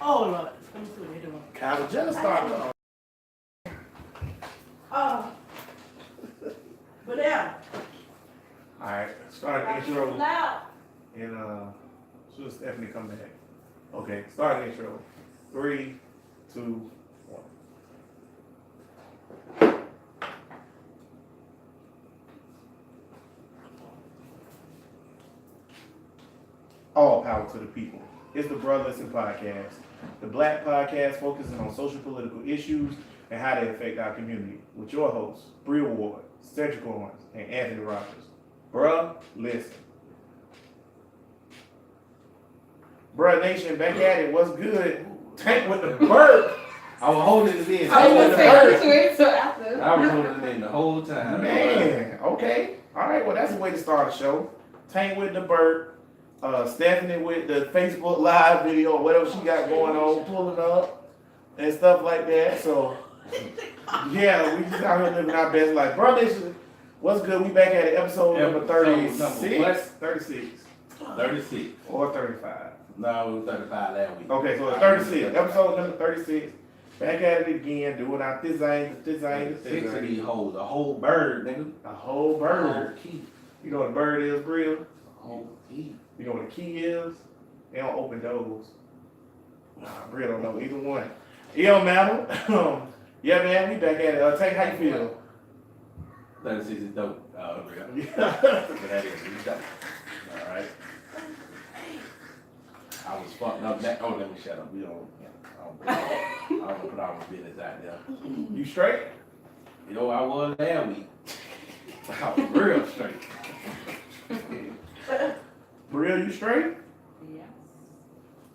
Oh, Lord. Let me see what they're doing. Kylie Jenner started on. But yeah. Alright, start the intro. Loud. And should Stephanie come back? Okay, start the intro. 3, 2, 1. All power to the people. It's the Bruh Listen Podcast. The Black podcast focusing on social political issues and how they affect our community. With your hosts, Bria Ward, Cedric Owens, and Anthony Rogers. Bruh Listen. Bruh Nation, back at it. What's good? Tank with the bird. I was holding it in. I was the going to bird. wait till after. I was holding it in the whole time. Man, okay. All right, well, that's a way to start a show. Tank with the bird. Stephanie with the Facebook Live video, whatever she got going on, pulling up and stuff like that. So, yeah, we just out here living our best life. Bruh Nation, what's good? We back at it, episode number 36. What? 36. 36. Or 35. No, it was 35 last week. Okay, so it's 36. Episode number 36. Back at it again, doing our this ain't. 6 of these hoes. A whole bird, nigga. A whole bird. Whole key. You know what a bird is, Bria? A whole key. You know what a key is? They don't open doors. Nah, Bria don't know either one. It don't matter. Yeah, man, we back at it. Tank, how you feel? 36 is dope. Real. Yeah. But that is dope. Alright. I was fucked up. Oh, let me shut up. We don't. I don't put all my business out there. You straight? You know, I was last week. I was real straight. Bria, you straight? Yes.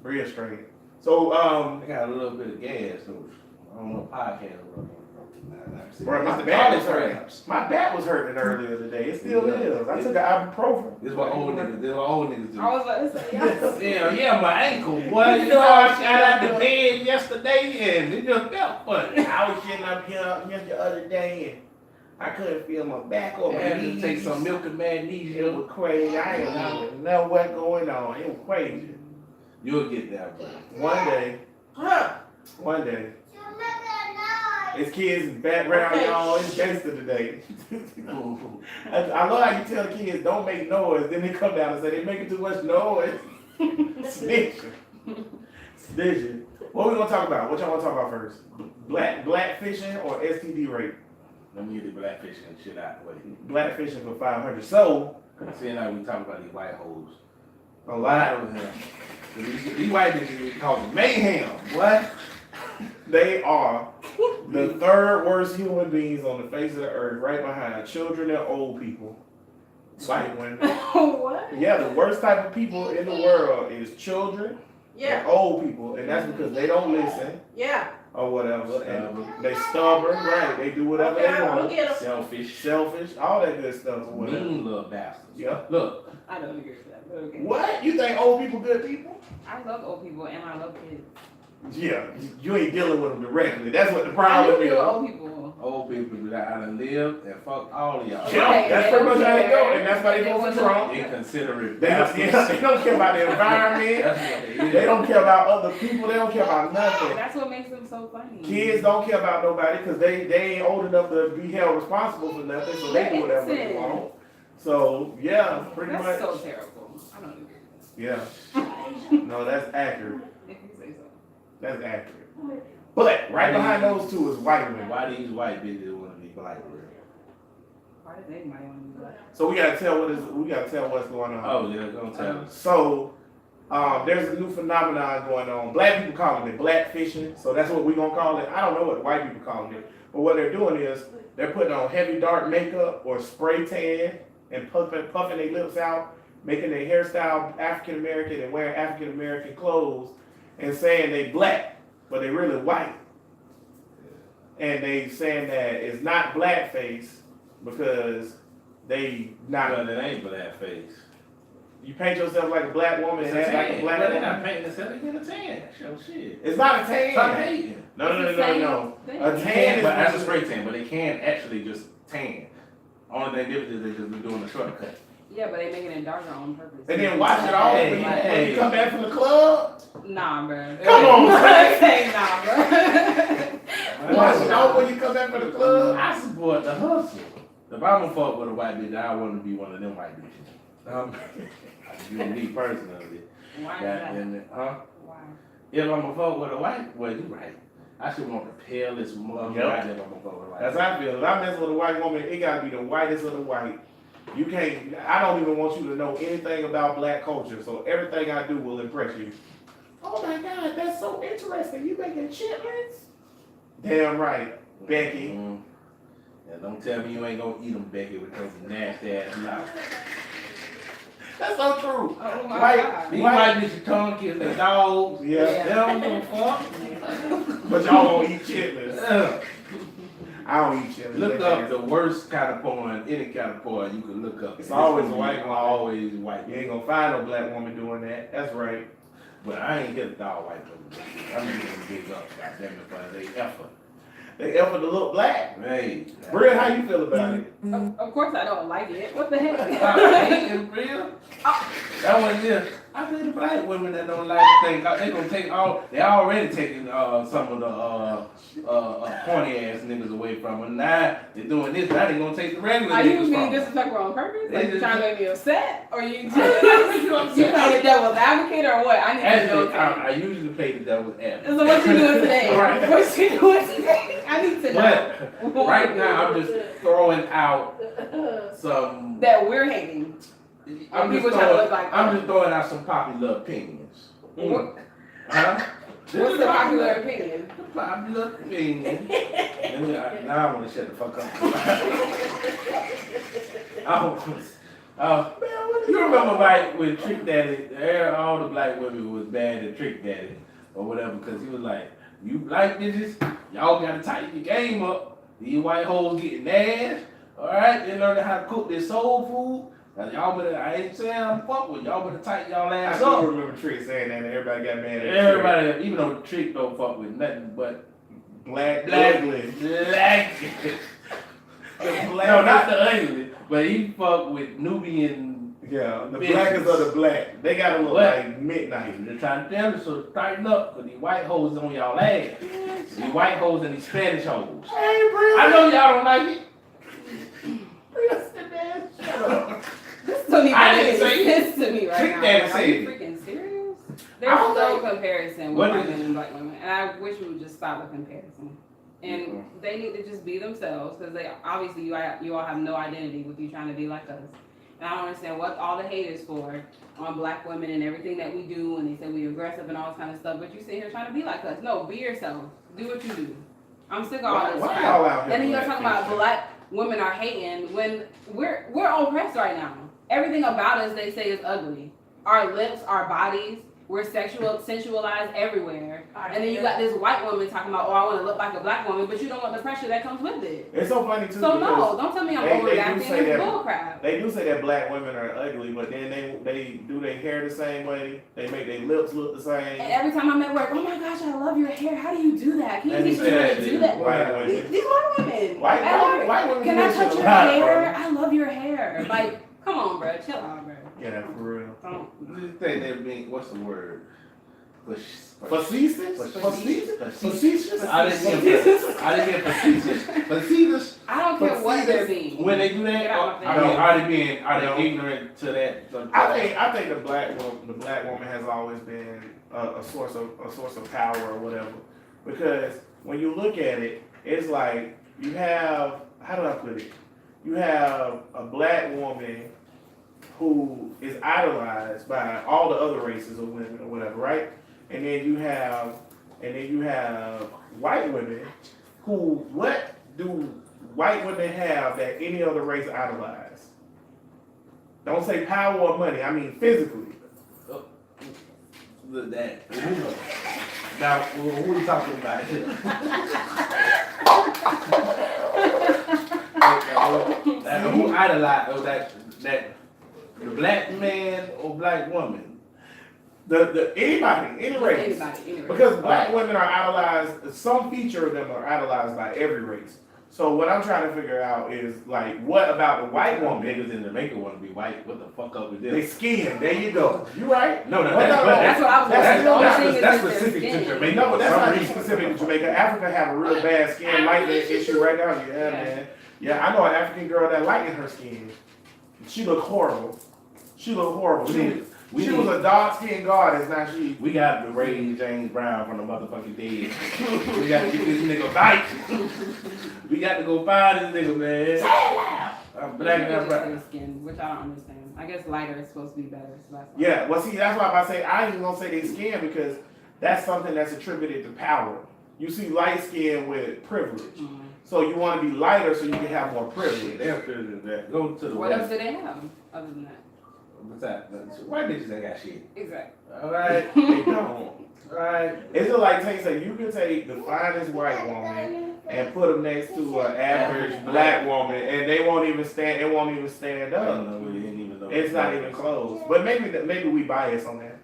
Bria straight. So, I got a little bit of gas, so I don't know podcast. bro, my back was hurting. My back was hurting earlier today. It still is. I took an ibuprofen. This is what old niggas do. I was about to say yes. Yeah, my ankle, boy. You know, I got out the bed yesterday and it just felt funny. I was sitting up here just the other day and I couldn't feel my back or I my had to knees. take some milk and It magnesium. was crazy. I didn't know what going on. It was crazy. You'll get that, bro. One day. It's kids in the background, y'all. It's gangster today. I love how you tell the kids don't make noise. Then they come down and say they making too much noise. Snitching. Snitching. What we gonna talk about? What y'all wanna talk about first? Black fishing or STD rate? Let me get the blackfish and shit out the way. Black fishing for 500. So, Seeing how we talk about these white hoes. a lot of of them. These white niggas call them mayhem. What? they are the third worst human beings on the face of the earth, right behind children and old people. White women. What? Yeah, the worst type of people in the world is children Yeah. and old people, and that's because they don't listen Yeah. or whatever, and they stubborn, right? They do whatever Okay, they I'm gonna want. get 'em. Selfish, all that good stuff or whatever. Mean little bastards. Yeah. Look, I don't agree with that, but okay. What? You think old people good people? I love old people and I love kids. Yeah, you ain't dealing with them directly. That's what the I problem do is. feel old people. old people that I done lived and fuck all of y'all. Yeah, that's pretty much how they go, and that's why they go for Trump. Inconsiderate They don't, bastards. they don't care about the environment. That's what they is. They don't care about other people. They don't care about nothing. That's what makes them so funny. Kids don't care about nobody because they ain't old enough to be held responsible for nothing, so they do whatever they Innocent. want. So yeah, pretty That's much. so terrible. I don't agree with Yeah. No, that's accurate. that. If you say so. That's accurate. But right behind those two is white women. Why these white bitches want to be black? Why does anybody want to do that? So we gotta tell what's going on. Oh, yeah, gonna tell us. So there's a new phenomenon going on. Black people calling it black fishing, so that's what we're gonna call it. I don't know what white people calling it, but what they're doing is they're putting on heavy dark makeup or spray tan and puffing their lips out, making their hairstyle African American and wearing African American clothes and saying they black, but they really white. And they saying that it's not blackface because they not. But it ain't blackface. You paint yourself like a black woman and act like a black But they're woman. not painting themselves, they get a tan. Show shit. It's not a tan. Stop hating. No. It's the same thing. A They tan can, is but that's a spray tan, but they can actually just tan. Only thing difference is they just be doing a shortcut. Yeah, but they make it darker on purpose. And then wash it off Hey, when hey. you come back from the club. Nah, bro. Come on, man. Say nah, bro. Wash it off when you come back from the club. I support the hustle. If I'm gonna fuck with a white bitch, I want to be one of them white bitches. You and me personally. Why is That, that? and, huh? Why? If I'm gonna fuck with a white, well, you right. I should want the palest mother Yep. right if I'm gonna fuck with a white. That's how I feel. If I mess with a white woman, it gotta be the whitest of the white. You can't, I don't even want you to know anything about black culture, so everything I do will impress you. Oh my God, that's so interesting. You making chitlins? Damn right, Becky. Mm. Yeah, don't tell me you ain't gonna eat them, Becky, with those nasty ass mouth. That's so true. Oh my White- God. These white bitches tongue kiss the dogs. Yeah, They don't give a fuck. but y'all don't eat chitlins. Ugh. I don't eat chitlins. Look up the worst kind of porn, any kind of porn you can look up. It's always gonna a white be woman. Always white. You ain't gonna find no black woman doing that. That's right. But I ain't get a dog white woman. I'm giving them big up, goddamn it, for their effort. They effort to look black. Hey. Britt, how you feel about it? Of course I don't like it. What the heck? Ain't real? That one there. I think the black women that don't like the thing, they gonna take all, they already taking some of the corny ass niggas away from them. Now they doing this, now they gonna take the regular Are you niggas being from them. disrespectful on purpose? They Like you just- trying to make me upset? Or you just, you playing the devil's advocate or what? I need to know. Actually, I usually play the devil's advocate. So what you doing today? Right. What you doing today? I need to know. But right now, I'm just throwing out some. That we're hating. I'm just People try to throwing, look like I'm that. just throwing out some popular opinions. What- Huh? What's the popular opinion? Popular opinion. Now I want to shut the fuck up. You remember like when Trick Daddy, all the black women was bad at Trick Daddy or whatever, because he was like, you black bitches, y'all gotta tighten your game up. These white hoes getting ass. Alright, they learning how to cook their soul food. Now y'all better, I ain't saying I'm fuck with y'all, better tighten y'all I ass still up. remember Trick saying that and everybody got mad at Trick. Everybody, even though Trick don't fuck with nothing but Black, black, ugly. black. No, not the ugly, but he fuck with Nubian. Yeah, the Bitches. blackest of the black. They gotta look What? like midnight. They're trying to tell you, so tighten up, cause these white hoes on y'all ass. These white hoes and these Spanish hoes. Hey, Britt. I know y'all don't like it. Shut up. This don't even I make didn't say any sense to me right Trick now. Daddy Like, are said you it. freaking serious? I There's don't no think- comparison with What white is- men and black women, and I wish we would just stop the comparison. And they need to just be themselves, because they obviously you all have no identity with you trying to be like us. And I don't understand what all the hate is for on black women and everything that we do, and they say we aggressive and all this kind of stuff. But you sit here trying to be like us. No, be yourself. Do what you do. I'm sick of all Why this y'all crap. out here And then you're black talking about people? black women are hating when we're oppressed right now. Everything about us they say is ugly. Our lips, our bodies, we're sensualized everywhere. And then you got this white woman talking about, oh, I want to look like a black woman, but you don't want the pressure that comes with it. It's so funny too. So no, because don't tell me I'm they do overreacting. say It's that- bullcrap. They do say that black women are ugly, but then they do their hair the same way. They make their lips look the And same. every time I'm at work, oh my gosh, I love your hair. How do you do that? Can you And teach you me say how that to to do that? White women. These white women. White At work, women. Can I touch your Lot, hair? I love your hair. Like, come on, bro. Chill out, bro. Yeah, for real. Don't. You think they mean, what's the word? Facetious? Facetious? Facetious? I didn't hear facetious. Facetious. I don't care what they're being. When they do that, Get out my I mean, face. are No. they ignorant to that? I think the black woman has always been a source of power or whatever, because when you look at it, it's like you have, how do I put it? You have a black woman who is idolized by all the other races of women or whatever, right? And then you have white women who, what do white women have that any other race idolize? Don't say power or money, I mean physically. That. Now, who are we talking about here? Who idolize that the black man or black woman? Anybody, any race. Anybody. Because black women are idolized, some feature of them are idolized by every race. So what I'm trying to figure out is like, what about the white woman? Niggas in Jamaica want to be white. What the fuck up with They this? skin. There you go. You right? No, Well, That's what I was That's saying. The only not- thing is that's just their specific to skin. Jamaica. No, but that's For some not reason. specific to Jamaica. Africa have a real bad skin lightning issue right now. Yeah, man. Yeah, I know an African girl that lightened her skin. She looked horrible. She looked horrible. She was a dark-skinned goddess. Now she. We got to raise James Brown from the motherfucking dead. We got to get this nigga right. We got to go find this nigga, man. I'm black Maybe and just brown. their skin, which I don't understand. I guess lighter is supposed to be better. So that's why. Yeah, well, see, that's why I say I ain't even gonna say they skin because that's something that's attributed to power. You see light skin with privilege. Mhm. So you want to be lighter so you can have more privilege. They're good at that. Go to the What else west. do they have other than that? What's that? White bitches ain't got shit. Exactly. All right. They don't. Right. It's just like say you can take the finest white woman and put them next to an average black woman, and they won't even stand. It won't even stand I up. don't know. We didn't even know. It's not even close. But maybe we bias on that.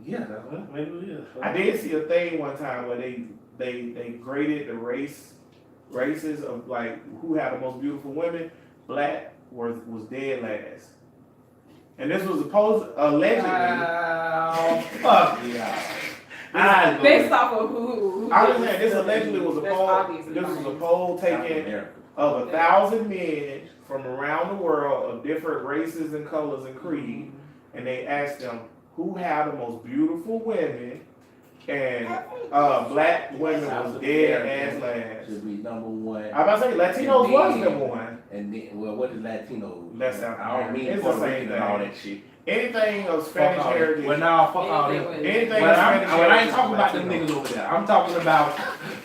Yeah, that's what maybe we is. I did see a thing one time where they graded the races of like who had the most beautiful women. Black was dead last. And this was allegedly. Fuck yeah. Based off of who I was saying this allegedly was a That's poll. obviously This was a biased. poll taken America. of 1,000 men from around the world of different races and colors and creed, and they asked them who had the most beautiful women, and black women was dead as last. Should be number one. I about to say Latinos was number one. And then, well, what is Latino? That's South I don't mean American. It's Puerto the same Rican and all thing. that shit. Anything of Fuck Spanish all that. heritage. Well, now fuck all Anything that. with- Anything When of I Spanish ain't heritage talking about them Latino. niggas over there. I'm talking about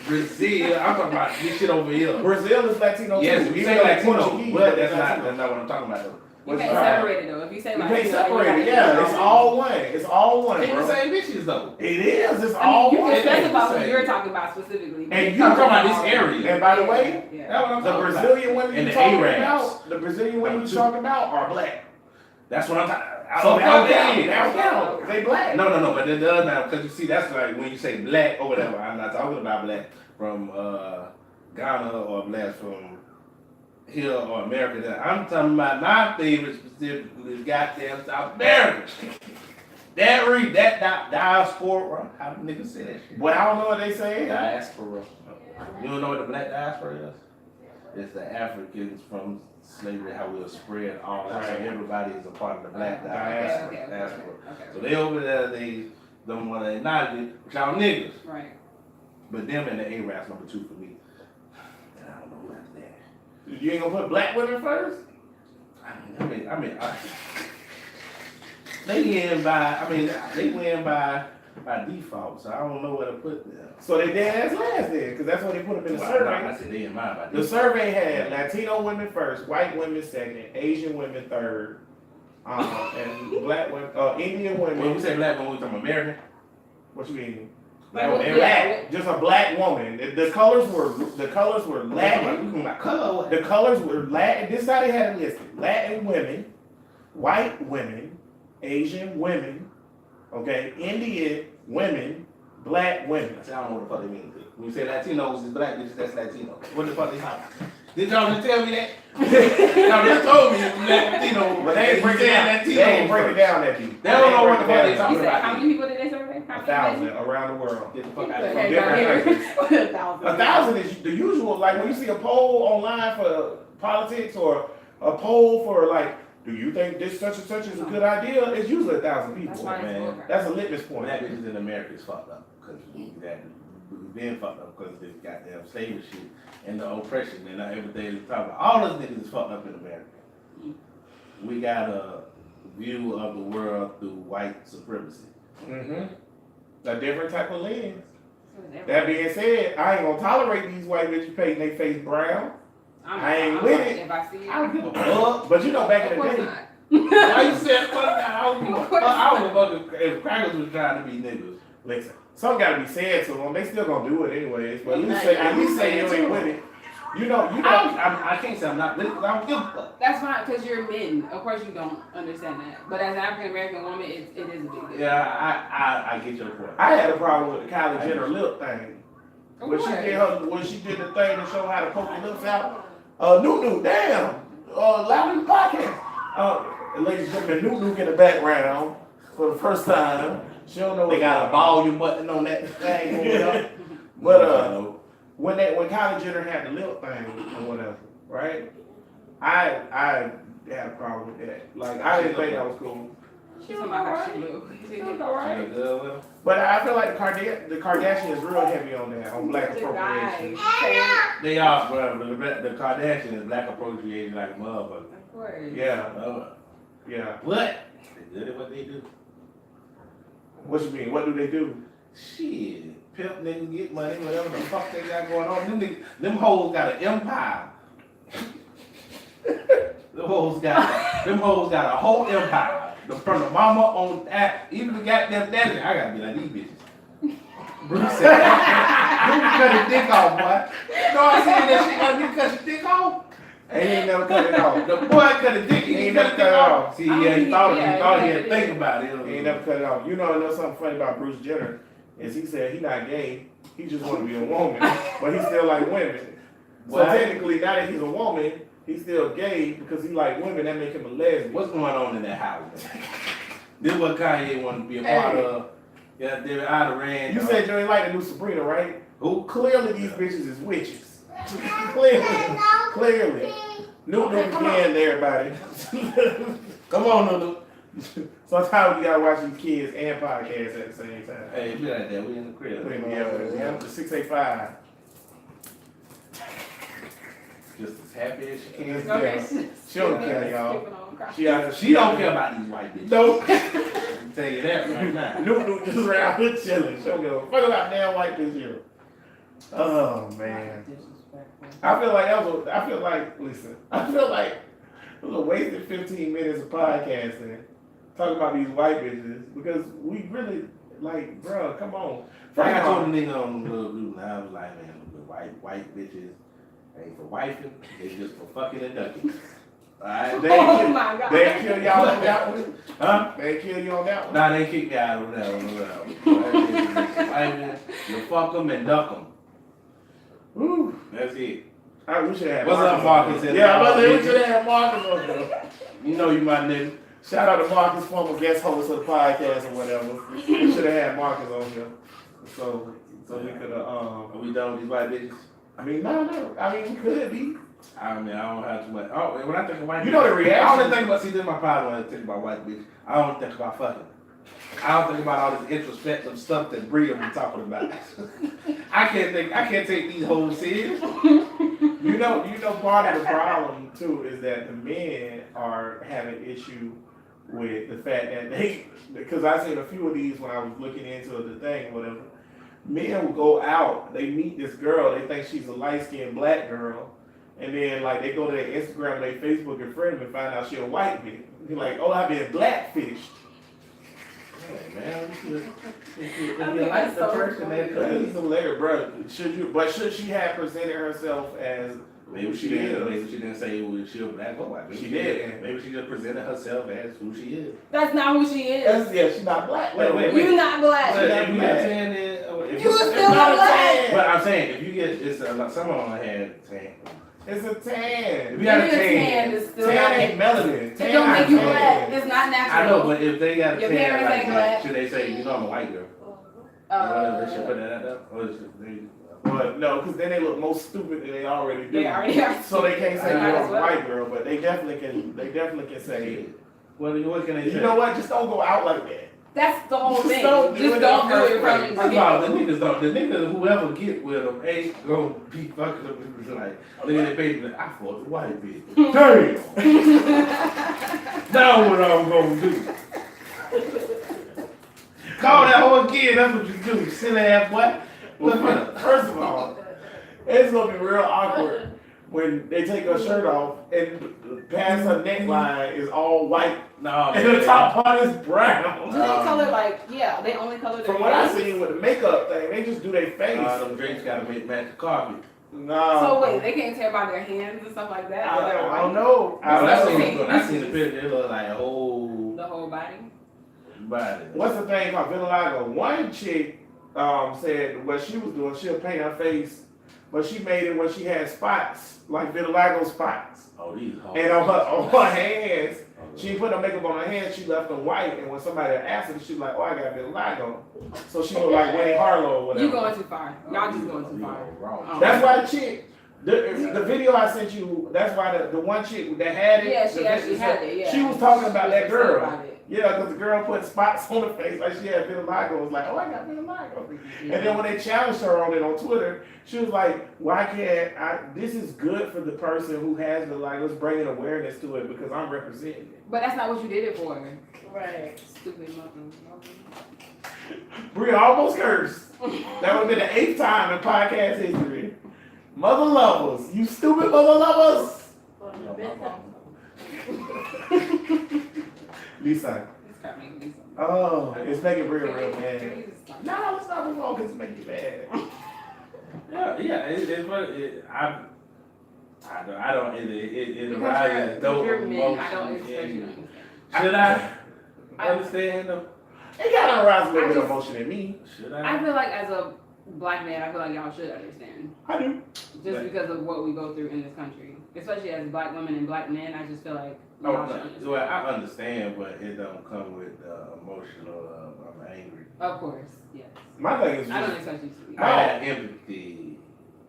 Brazil. I'm talking about this shit over here. Brazil is Latino Yes, too. we even say though Latino, Portuguese, but that's Latino. not what I'm talking about though. You What's can't right? separate it though. If you say You like can't separate it. Yeah, it's all one. It's all one, They the bro. same bitches though. It is. It's I all mean, you one. can It ain't specify the what same. you're talking about specifically. And You talking about this area. And by the way, Yeah. That's what I'm the talking about. Brazilian women And you the talking Arabs. about, the Brazilian women you talking about are black. That's what I'm talking about. So they don't count. They They don't count. They black. No, but it does now because you see that's like when you say black or whatever. I'm not talking about black from Ghana or black from here or America. I'm talking about my favorite specifically is goddamn South America. that diaspora. How do niggas say that shit? Well, I don't know what they say. Diaspora. You don't know what the black diaspora is? It's the Africans from slavery, how we'll spread all that. So Right. everybody is a part of the black Okay, diaspora. okay. diaspora. Okay. So they over there, they don't want to acknowledge it, which y'all niggas. Right. But them and the Arabs number 2 for me. And I don't know who after that. You ain't gonna put black women first? They win by default, so I don't know where to put them. So they dead ass last then, because that's what they put them in the I survey. said they in mine by The default. survey had Latino women first, white women second, Asian women third, and black women, Indian When we women. say black woman, we talking American? What you mean? Like, Black, yeah. black, just a black woman. The colors were We Latin. talking about color. The colors were Latin. This is how they had it listed: Latin women, white women, Asian women, okay, Indian women, black women. I don't know what the fuck they mean. When you say Latinos is black bitches, that's Latino. What the fuck they talking? Did y'all just tell me that? Y'all just told me that Latino. But they ain't break it down. They ain't break it down that deep. They don't know what the fuck they You talking said about. how many people did they survey? How many? 1,000 around the world. Get the fuck out Okay, of from here. different down here. 1,000. 1,000 is the usual. Like when you see a poll online for politics or a poll for like, do you think this such and such is a good idea? It's usually 1,000 That's people. why it's Man. bullcrap. That's a litmus point. Black bitches in America is fucked up because we've been fucked up because this goddamn slavery shit and the oppression and everything they talk about. All those niggas is fucked up in America. We got a view of the world through white supremacy. Mm-hmm. A different type of lens. So is everybody- That being said, I ain't gonna tolerate these white bitches painting their face brown. I ain't with like, it. If I see it, I don't give a fuck. But you know, back of in the course day, not. Why you said fuck that? I don't give a fuck. I don't give a fuck if crackers was trying to be niggas. listen, something gotta be said to them. They still gonna do it anyways. But At at least say you ain't with it. You know. I can't say I'm not with it because I don't give a fuck. That's fine because you're men. Of course you don't understand that. But as an African American woman, it is a big deal. Yeah, I get your point. I had a problem with the Kylie Jenner lip thing. When she did the thing to show how to poke your lips out. Nunu, damn. Loudly podcast. Ladies and gentlemen, Nunu in the background for the first time. She don't know They got a volume button on that thing going up. But when Kylie Jenner had the lip thing or whatever, right? I had a problem with that. Like I didn't think that was cool. She's talking about how she look. But I feel like the Kardashians real heavy on that, on black appropriation. They are, bro. The Kardashian is black appropriation like a motherfucker. Of course. Yeah. Yeah. What? They good at what they do. What you mean? What do they do? Shit. Pimp niggas get money, whatever the fuck they got going on. Them hoes got an empire. Them hoes got a whole empire. From the mama on that, even the goddamn daddy, I gotta be like these bitches. Bruce said, Bruce cut his dick off, boy. You know I seen that shit when he cut his dick off? And he ain't never cut it off. The boy cut his dick, he ain't never cut it off. See, yeah, he thought he had to think about it. He ain't never cut it off. You know something funny about Bruce Jenner is he said he not gay, he just want to be a woman, but he still like women. So technically, now that he's a woman, he's still gay because he like women. That make him a lesbian. What's going on in that house? This is what Kanye wanted to be a part of. Yeah, they're out of ran. You said you ain't like the new Sabrina, right? Who? Clearly, these bitches is witches. Clearly. New again, everybody. Come on, Nunu. Sometimes we gotta watch these kids and podcasts at the same time. Hey, be like that. We in the crib. Yeah, the 685. Just as happy as she can. Okay. She don't care, y'all. She don't care about these white bitches. Nope. I can tell you that right now. Nunu just around here chilling. She don't give a fuck about damn white this year. Oh man. I feel like listen, I feel like it was a wasted 15 minutes of podcasting talking about these white bitches because we really like, bro, come on. I told the nigga on the little blue, and I was like, man, the white bitches ain't for wifing, they just for fucking and ducking. Alright, They ain't kill y'all on that one? Huh? They ain't kill you on that one? Nah, they kicked me out on that one. Wifing, you fuck them and duck them. Woo. That's it. We should have What's up, Marcus? Yeah, we should have Marcus on there. You know you my nigga. Shout out to Marcus, former guest host of the podcast or whatever. We should have had Marcus on here. So we could have, Are we done with these white bitches? I mean, no. I mean, we could be. I mean, I don't have too much. Oh, when I think of white You know the reaction. I only think about, see, this is my problem when I think about white bitches. I don't think about fucking. I don't think about all this introspective stuff that Bria be talking about. I can't take these hoes serious. You know, part of the problem too is that the men are having issue with the fact that because I seen a few of these when I was looking into the thing, whatever. Men will go out, they meet this girl, they think she's a light-skinned black girl, and then like they go to their Instagram and their Facebook and friend and find out she a white bitch. You're like, oh, I've been blackfished. Hey, man, I you think like that's the so person funny. that That's hilarious, bro. Should she have presented herself as maybe who she didn't. Maybe she didn't say she was black or white. Maybe She did. Maybe she just presented herself as who she is. That's not who she is. she's not black. Wait. You're not black. But not if you black. got tan, then You still not black. But I'm saying if you get it's some of them had tan. It's a tan. If you got a Maybe the tan, tan is still Tan not ain't melanin. It Tan don't make you tan. black. It's not natural. I know, but if they got a Your tan parents like ain't that, black. should they say, you know, I'm a white girl? They should put that out there? Or is it, But no, because then they look more stupid than they already do. They already are. So they can't say Might you're as a well. white girl, but they definitely can say. what can they say? You know what? Just don't go out like that. That's the whole Just thing. don't do Just it don't in do the it from first the First of all, the beginning. niggas don't. The niggas, whoever get with them, ain't gonna be fucking them. It's like, look at their face, like, I fought the white bitch. Damn! Now what I'm gonna do? Call that whole again. That's what you do, silly ass boy. First of all, it's gonna be real awkward when they take her shirt off and past her neckline is all white No, and the top part is brown. Do they color they only color their From what I face? seen with the makeup thing, they just do their face. them drinks gotta match the carpet. No. So wait, they can't tell by their hands and stuff like that? I They're don't white? know. I seen the picture. It look like a whole The whole body? body. What's the thing called vitiligo? One chick, said what she was doing, she'll paint her face, but she made it when she had spots, like vitiligo spots. Oh, these hoes. And on her hands, she didn't put no makeup on her hands, she left them white, and when somebody asked her, she was like, oh, I got vitiligo. So she looked like Winnie Harlow or whatever. You going too far. Y'all just going too far. Wrong. That's why the chick, the video I sent you, that's why the one chick that had it. Yeah, she actually had it, yeah. She was talking about that upset girl. about it. Yeah, because the girl put spots on her face like she had vitiligo. It was like, oh, I got vitiligo. And then when they challenged her on it on Twitter, she was like, why can't I? This is good for the person who has vitiligo. Let's bring an awareness to it because I'm representing it. But that's not what you did it for. Right. Stupid mother. Bria almost cursed. That would have been the 8th time in podcast history. Mother lovers, you stupid mother lovers. On the bedtime. Lisa. This got me Lisa. Oh, it's making Bria real Can mad. you just stop? No, it's not wrong because it's making you mad. Yeah, it's what I don't. It Because arises those you're men, I don't emotions. expect you to and- understand. Should I understand them? It gotta arouse a little I bit of just- emotion in me. Should I I? feel like as a black man, I feel like y'all should understand. I do. Just because of what we go through in this country. Especially as black women and black men, I just feel like Oh, y'all should no, understand. well, I understand, but it don't come with emotional. I'm angry. Of course, yes. My thing is I don't just, expect you to be. I have empathy.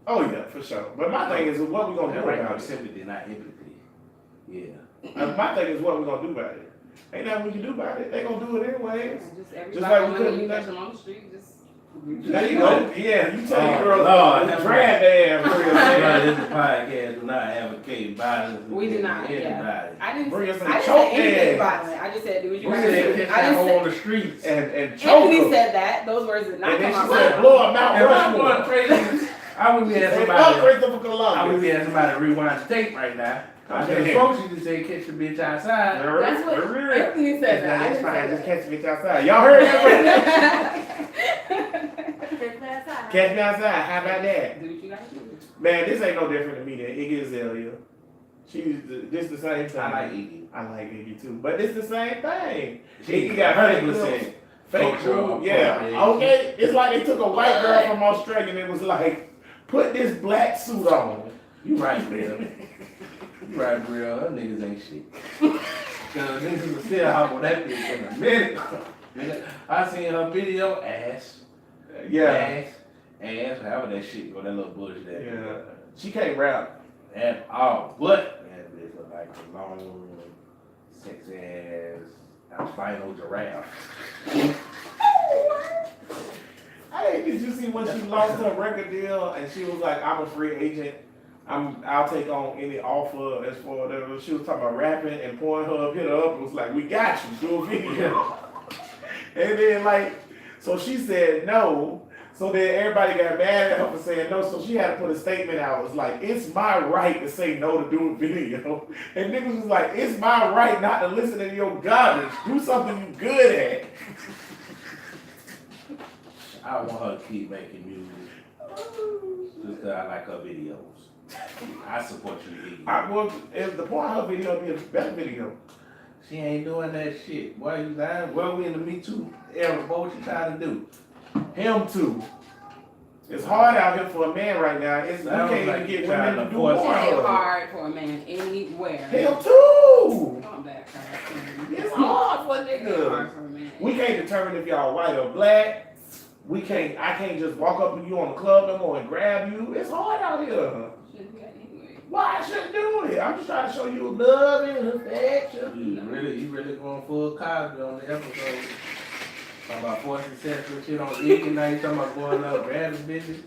oh yeah, for sure. But my thing is, what we gonna do Right now, about it? sympathy, not empathy. Yeah. My thing is, what we gonna do about it? Ain't nothing we can do about it. They gonna do it anyways. Just every Just black like we woman, couldn't when you do catch that. them on the street, just. There you go. Yeah, you tell your Oh, girls, Lord, drag their ass real Everybody man. in the podcast do not advocate violence. We do against not, yeah. anybody. I didn't Bring us say, in I didn't choke say anything ass. violent. I just said, do what you We gotta said do. catch I that didn't hoe say. on the streets. And choke Anthony them. said that. Those words did not And then come she out said, my blow up Mount If I'm Rushmore. going crazy, I would be at Hey, fuck somebody. Christopher I would Columbus. be at somebody rewind the tape right now. I Okay. just folks you to say catch the bitch outside. That's what Anthony said that. I That's didn't fine. say Just that. catch me outside. Y'all heard that? Take my side. Catch me outside. How about that? Do what you gotta do. Man, this ain't no different than me than Iggy Azalea. This the same thing. I like Iggy. I like Iggy too, but it's the same thing. She Iggy got 100% fake culture food. of Yeah. appropriation. Okay. It's like they took a white girl from Australia and it was like, put this black suit on. You right, Bill. You right, Bill. Them niggas ain't shit. Cause niggas will still hop on that bitch in a minute. Nigga, I seen her video, ass, however that shit go, that little bullshit that. Yeah. She can't rap. At all, but that bitch look like a long, sexy ass albino giraffe. Hey, did you see when she lost her record deal and she was like, I'm a free agent. I'll take on any offer as for whatever. She was talking about rapping and Pornhub hit her up and was like, we got you, do a video. And then like, so she said no. So then everybody got mad at her for saying no. So she had to put a statement out. It was like, it's my right to say no to do a video. And niggas was like, it's my right not to listen to your garbage. Do something you good at. I want her to keep making music just cause I like her videos. I support you, Iggy. Well, if the Pornhub video be a better video. She ain't doing that shit. Boy, you lying? Well, we in the Me Too era, boy, what you trying to do? Him too. It's hard out here for a man right now. You Sounds can't like even you get trying women to to do force It's Pornhub. hard for a man anywhere. Him too. Calm back, It's hard for a It's nigga. hard for a man. We can't determine if y'all white or black. I can't just walk up to you on the club no more and grab you. It's hard out here. Shouldn't do that anyway. Why I shouldn't do it? I'm just trying to show you love and affection. You really going full Cosby on the episode. Talking about forcing sexual shit on Iggy, now you talking about going up grabbing bitches.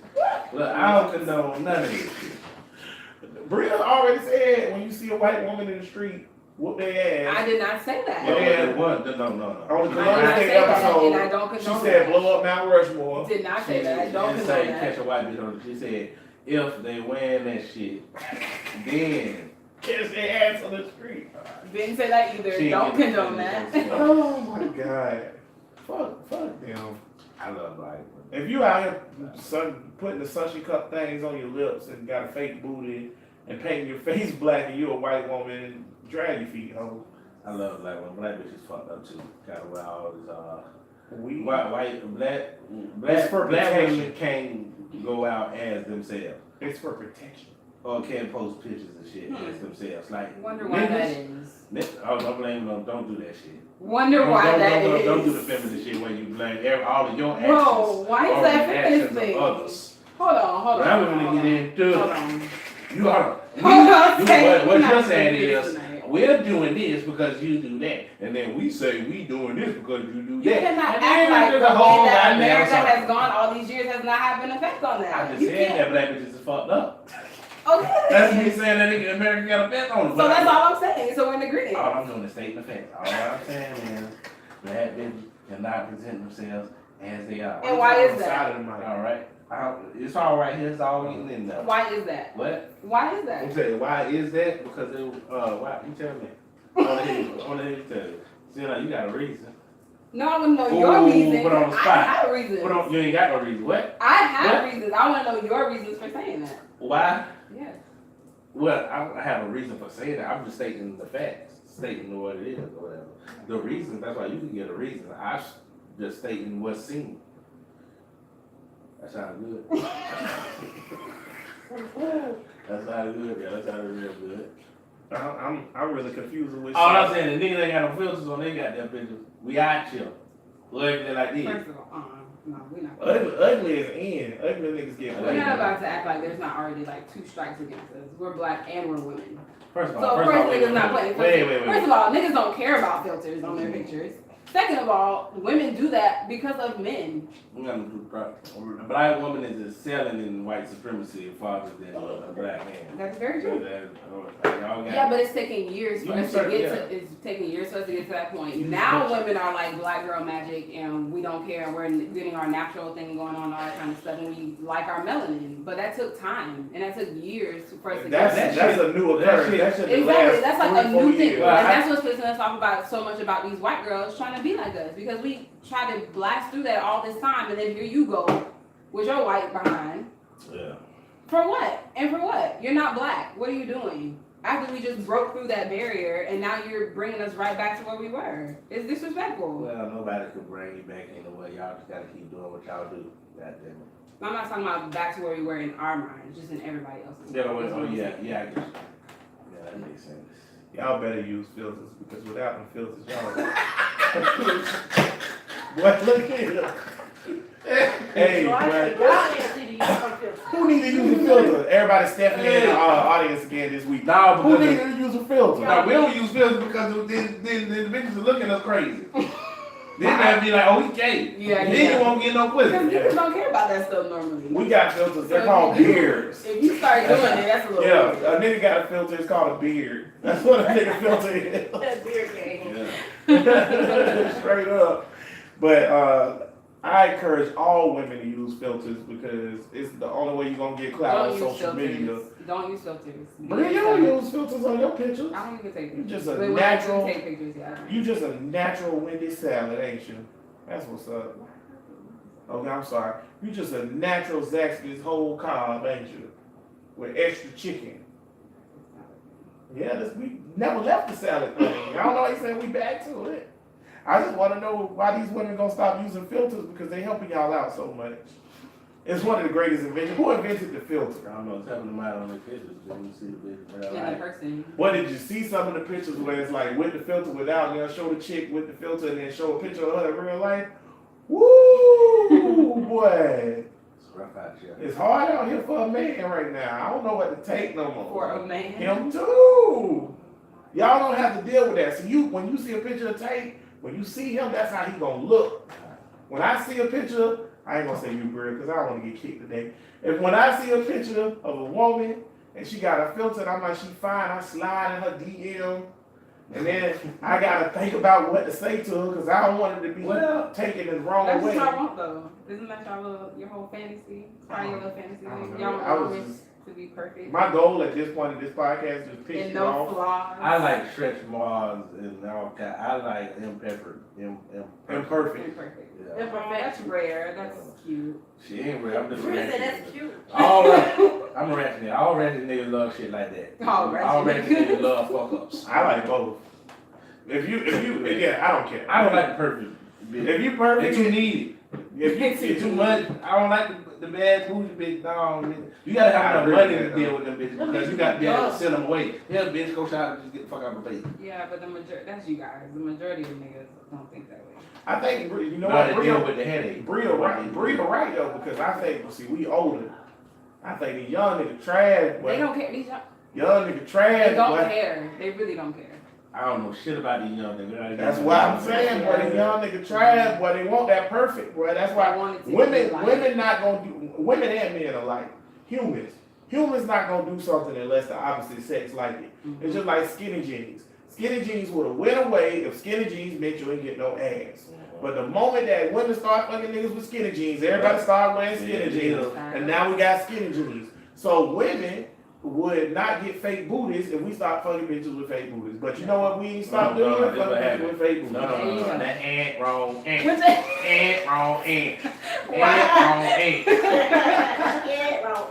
Look, I don't condone none of this shit. Bria already said when you see a white woman in the street, whoop their ass. I did not say that. Yeah. It was, no. On the I did Columbus not Day say that, episode, and I don't she condone said that. blow up Mount Rushmore. Did not say that. I don't She didn't say condone catch that. a white bitch on it. She said, if they wearing that shit, then Catch their ass on the street. Didn't say that either. She Don't ain't getting condone offended. that. Oh my god. Fuck them. I love black women. If you out here putting the sushi cup things on your lips and got a fake booty and painting your face black and you a white woman, drag your feet home. I love black women. Black bitches fucked up too. Gotta wear all this It's for black protection. women can't go out as themselves. It's for protection. Or can't post pictures and shit as themselves. Like, Wonder why that niggas, is. don't blame them, don't do that shit. Wonder why that is. Don't do the feminist shit where you blame all of your actions. Bro, why is on that the feminist actions thing? of others. Hold on. But I'm gonna get into Hold it. on. You are. Say What we're not you're saying doing this is, tonight. we're doing this because you do that, and then we say we doing this because you do You that. cannot And act then like there's the a whole way that goddamn America circle. has gone all these years has not had an effect on that. I just You said can't. that black bitches is fucked up. Okay. That's me saying that nigga America got a effect on them. So that's all I'm saying. So we're in agreement. All I'm doing is stating the facts. All I'm saying is black bitches cannot present themselves as they are. And why is that? Side of the mic. All right. It's all right here. It's all getting in there. Why is that? What? Why is I'm that? saying, why is that? Because why? You tell me. I want to tell you. See, now you got a reason. No, I want to know your Ooh, reason. put on the I spot. have reasons. You ain't got no reason. What? I have What? reasons. I want to know your reasons for saying that. Why? Yeah. Well, I have a reason for saying that. I'm just stating the facts, stating what it is or whatever. The reason, that's why you can get a reason. I'm just stating what's seen. That sounds good. That sounds good, yeah. That sounds real good. I'm really confused with All I'm saying, the niggas ain't got no filters on their goddamn pictures. We out here. Ugly like this. First of all, no, we're not. Ugly is in. Ugly niggas get We're played. not about to act like there's not already like 2 strikes against us. We're black and we're women. First of So all, first niggas not playing filters. wait. First of all, niggas don't care about filters on their pictures. Second of all, women do that because of men. We got to do a black woman is excelling in white supremacy farther than a black man. That's very true. Y'all got Yeah, but it's taking years for You us to start- get yeah. to. It's taking years for us to get to that point. You Now start- women are like black girl magic, and we don't care. We're getting our natural thing going on, all that kind of stuff, and we like our melanin. But that took time, and that took years for us to That's get. that's a new occurrence. That should Exactly, that's like a new thing, Well, and I- that's what's pissing us off about so much about these white girls trying to be like us because we try to blast through that all this time, and then here you go with your white behind. Yeah. For what? And for what? You're not black. What are you doing? After we just broke through that barrier, and now you're bringing us right back to where we were. It's disrespectful. Well, nobody could bring you back in the way. Y'all just gotta keep doing what y'all do. God damn it. I'm not talking about back to where we were in our minds, just in everybody else's. Yeah, That's what I'm yeah, saying. yeah, I get you. Yeah, that makes sense. Y'all better use filters because without them filters, y'all. Boy, look here. Hey, So I boy. said, y'all ain't see the use of filters. Who need to use a filter? Everybody stepping in the audience again this week. No, Who because need to use a filter? no, we don't use filters because then the bitches are looking at us crazy. Then they'll be like, oh, he gay. Yeah, Then yeah. you won't get no Because pussy. niggas don't care about that stuff normally. We got filters. They're called beards. If you start doing it, that's a little Yeah, weird. a nigga got a filter. It's called a beard. That's what a nigga filter is. That beer game. Yeah. Straight up. But I encourage all women to use filters because it's the only way you're gonna get clout on Don't use social media. filters. Don't use filters. But you don't use filters on your pictures. I don't even take You pictures. just a But when natural- I do take pictures, yeah. I don't. You just a natural Wendy salad, ain't you? That's what's up. Okay, I'm sorry. You just a natural Zaxby's whole cob, ain't you? With extra chicken. Yeah, we never left the salad thing. Y'all know he said we back to it. I just want to know why these women gonna stop using filters because they helping y'all out so much. It's one of the greatest inventions. Who invented the filter? I don't know, it's helping them out on their pictures. Then you see the bitch in real In life. person. What did you see some of the pictures where it's like with the filter, without, you know, show the chick with the filter and then show a picture of her in real life? Woo, boy. It's rough out here. It's hard out here for a man right now. I don't know what to take no more. For a man. Him too. Y'all don't have to deal with that. So when you see a picture of Tate, when you see him, that's how he gonna look. When I see a picture, I ain't gonna say you girl, because I don't want to get kicked today. When I see a picture of a woman and she got a filter, and I'm like, she fine, I slide in her DM, and then I gotta think about what to say to her because I don't want it to be taken the wrong That's way. what y'all want though. Isn't that your whole fantasy? Part of your little fantasy. I don't know. Y'all I want was women just- to be perfect. My goal at this point of this podcast is to piss And you no off. flaws. I like Stretch Mars and all that. I like imperfect. Imperfect. Imperfect. Yeah. That's rare. That's cute. She ain't real. I'm just a Chris said ratchet. that's cute. All right. I'm a ratchet nigga. All ratchet niggas love shit like that. All ratchet niggas love fuck ups. I like both. If you, yeah, I don't care. I don't like the perfect If you That perfect, you need if you it. see Too much. I don't like the bad bougie bitch. No, you gotta I have agree enough money with to that, deal with them bitches because you got to be able to send them away. Yeah, bitch, go shop and just get the fuck out of my face. Yeah, but the majority, that's you guys. The majority of niggas don't think that way. I think you know Know what, how to deal Bria, with the headache. Bria right though, because I think see we older. I think these young niggas trash, They but don't care. These young niggas trash. they don't but care. They really don't care. I don't know shit about these young niggas. that's why I'm saying, boy, these young niggas trash, boy, they want that perfect, boy. That's They why want it to be like- women not gonna do, women and men are like humans. Humans not gonna do something unless the opposite sex like it. It's just like skinny jeans. Skinny jeans would have went away if skinny jeans meant you ain't get no ass. But the moment that women start fucking niggas with skinny jeans, everybody start wearing skinny jeans. And now we got skinny jeans. So women would not get fake booties if we start fucking bitches with fake booties. But you know what we ain't stop No, doing? this what Fucking bitches happened. with fake booties. No. That ain't wrong. Ain't wrong. Ain't wrong. Ain't.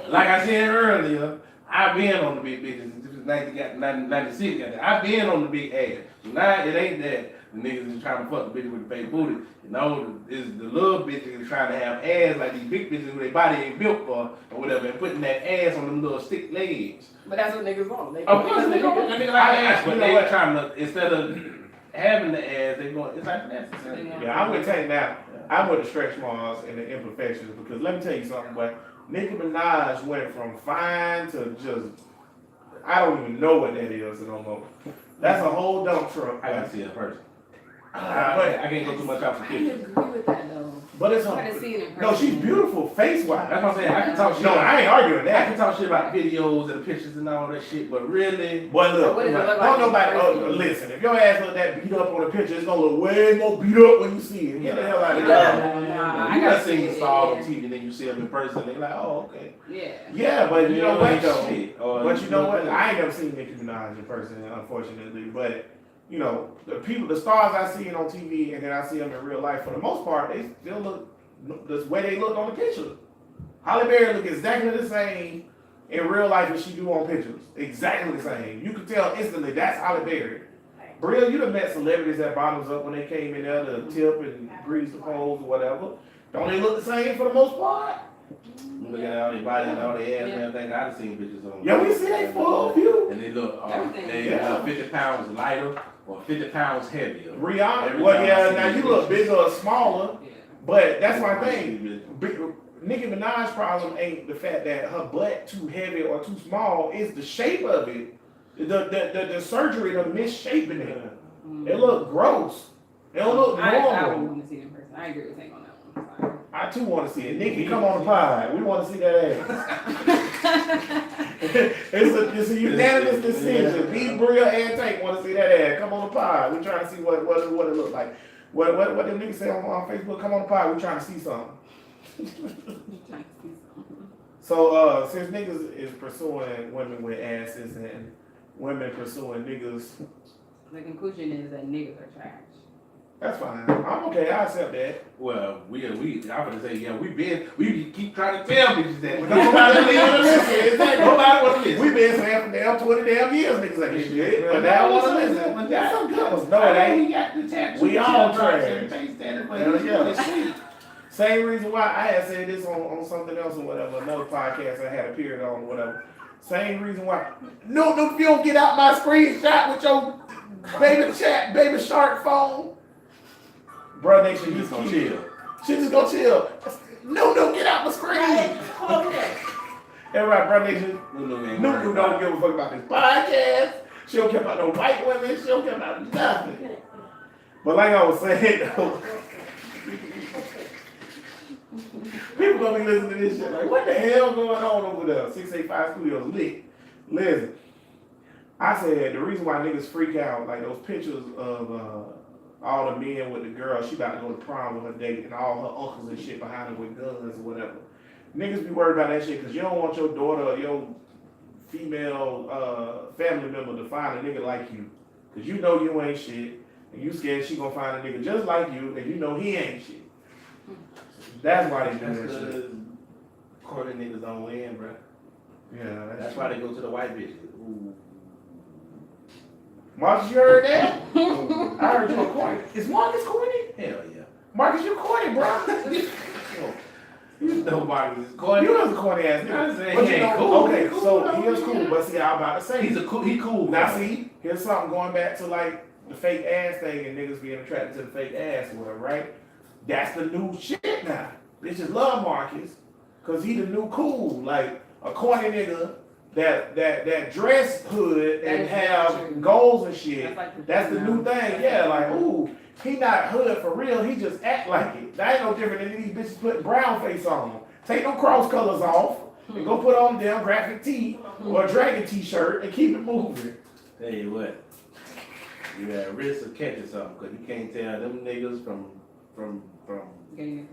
Like I said earlier, I've been on the big bitches. This is 96. I've been on the big ass. So now it ain't that the niggas is trying to fuck the bitch with the fake booty. You know, it's the little bitches trying to have ass like these big bitches who their body ain't built for or whatever, and putting that ass on them little stick legs. But that's what niggas want. They Of course, nigga want that nigga like ass, but You know they what? trying to, instead of having the ass, they going, it's like necessary. Yeah, I'm gonna tell you now. I'm with the stretch marks and the imperfections because let me tell you something, but Nicki Minaj went from fine to just, I don't even know what that is no more. That's a whole dump truck. I gotta see it in person. But I can't go too much off the I pictures. agree with that though. but it's I gotta see it in person. no, she's beautiful face wise. That's what I'm saying. I can talk shit. No, I ain't arguing I that. can talk shit about videos and pictures and all that shit, but really, Boy, look, What does it look like don't in nobody, person? listen, if your ass look that beat up on the picture, it's gonna look way more beat up when you see it. Get the hell out of here. Nah, you gotta got seen the see star on it. TV, then you see them in person, they like, oh, okay. Yeah. Yeah, but you know what though? Shit. Or But you know what? I ain't never seen Nicki Minaj in person, unfortunately. But you know, the people, the stars I see on TV, and then I see them in real life. For the most part, they still look the way they look on the picture. Halle Berry look exactly the same in real life as she do on pictures. Exactly the same. You can tell instantly that's Halle Berry. Brill, you done met celebrities that bottoms up when they came in there to tip and grease the poles or whatever. Don't they look the same for the most part? Look at all their body and all their ass and everything. I've seen pictures on. Yeah, we see they full view. And they look, Everything. they look 50 pounds lighter or 50 pounds heavier. Rihanna, Every well, time I yeah, see now these you look pictures. bigger or smaller, Yeah. but that's my thing. Nicki Minaj's problem ain't the fact that her butt too heavy or too small, it's the shape of it. The surgery, the misshaping it. It look gross. It don't look I normal. want to see it in person. I agree with Tank on that one. Sorry. I too want to see it. Nikki, come on the pod. We want to see that ass. it's a unanimous decision. Me, Bria, and Tank want to see that ass. Come on the pod. We trying to see what it look like. What them niggas say on Facebook? Come on the pod. We trying to see something. So since niggas is pursuing women with asses and women pursuing niggas, The conclusion is that niggas are trash. that's fine. I'm okay. I accept that. Well, I'm gonna say, yeah, we keep trying to tell bitches that. But nobody want to listen. Exactly. Nobody want to listen. We been saying for damn 20 damn years, niggas like this shit. But now I want to listen. But that's some good ones. No, it ain't. We got the tattoo. We all trash. Hell yeah. Same reason why I had said this on something else or whatever, another podcast I had appeared on or whatever. Same reason why. No, if you don't get out my screenshot with your baby shark phone. Bro, they should Just just gonna chill. chill. She just gonna chill. No, get out my screen. Everybody, bro, they should. Nuku don't give a fuck about this podcast. She don't care about no white women. She don't care about nothing. But like I was saying, though, people gonna be listening to this shit like, what the hell going on over there? 685 Studios lit. Listen, I said the reason why niggas freak out, like those pictures of all the men with the girl, she about to go to prom with her date and all her uncles and shit behind her with guns or whatever. Niggas be worried about that shit because you don't want your daughter or your female family member to find a nigga like you. Because you know you ain't shit and you scared she gonna find a nigga just like you and you know he ain't shit. That's why they do that shit. Because courting niggas don't win, bro. Yeah, That's why they go to the white bitches. Ooh. Marcus, you heard that? I heard you a corny. Is Marcus corny? Hell yeah. Marcus, you corny, bro. You know Marcus is corny. You was a corny ass I nigga. said But he you ain't know, cool. okay, He cool, so though. he is cool, but see, I'm about to say, He cool. now see, here's something going back to like the fake ass thing and niggas being attracted to the fake ass or whatever, right? That's the new shit now. Bitches love Marcus, cause he the new cool, like a corny nigga that dress hood and That is have true. goals and shit. like That's the new thing, yeah, like, ooh, he not hood for real, he just act like it. That ain't no different than these bitches putting brown face on. Take them cross colors off and go put on them graphic tee or a dragon t-shirt and keep it moving. Tell you what, you at risk of catching something, cause you can't tell them niggas from Okay.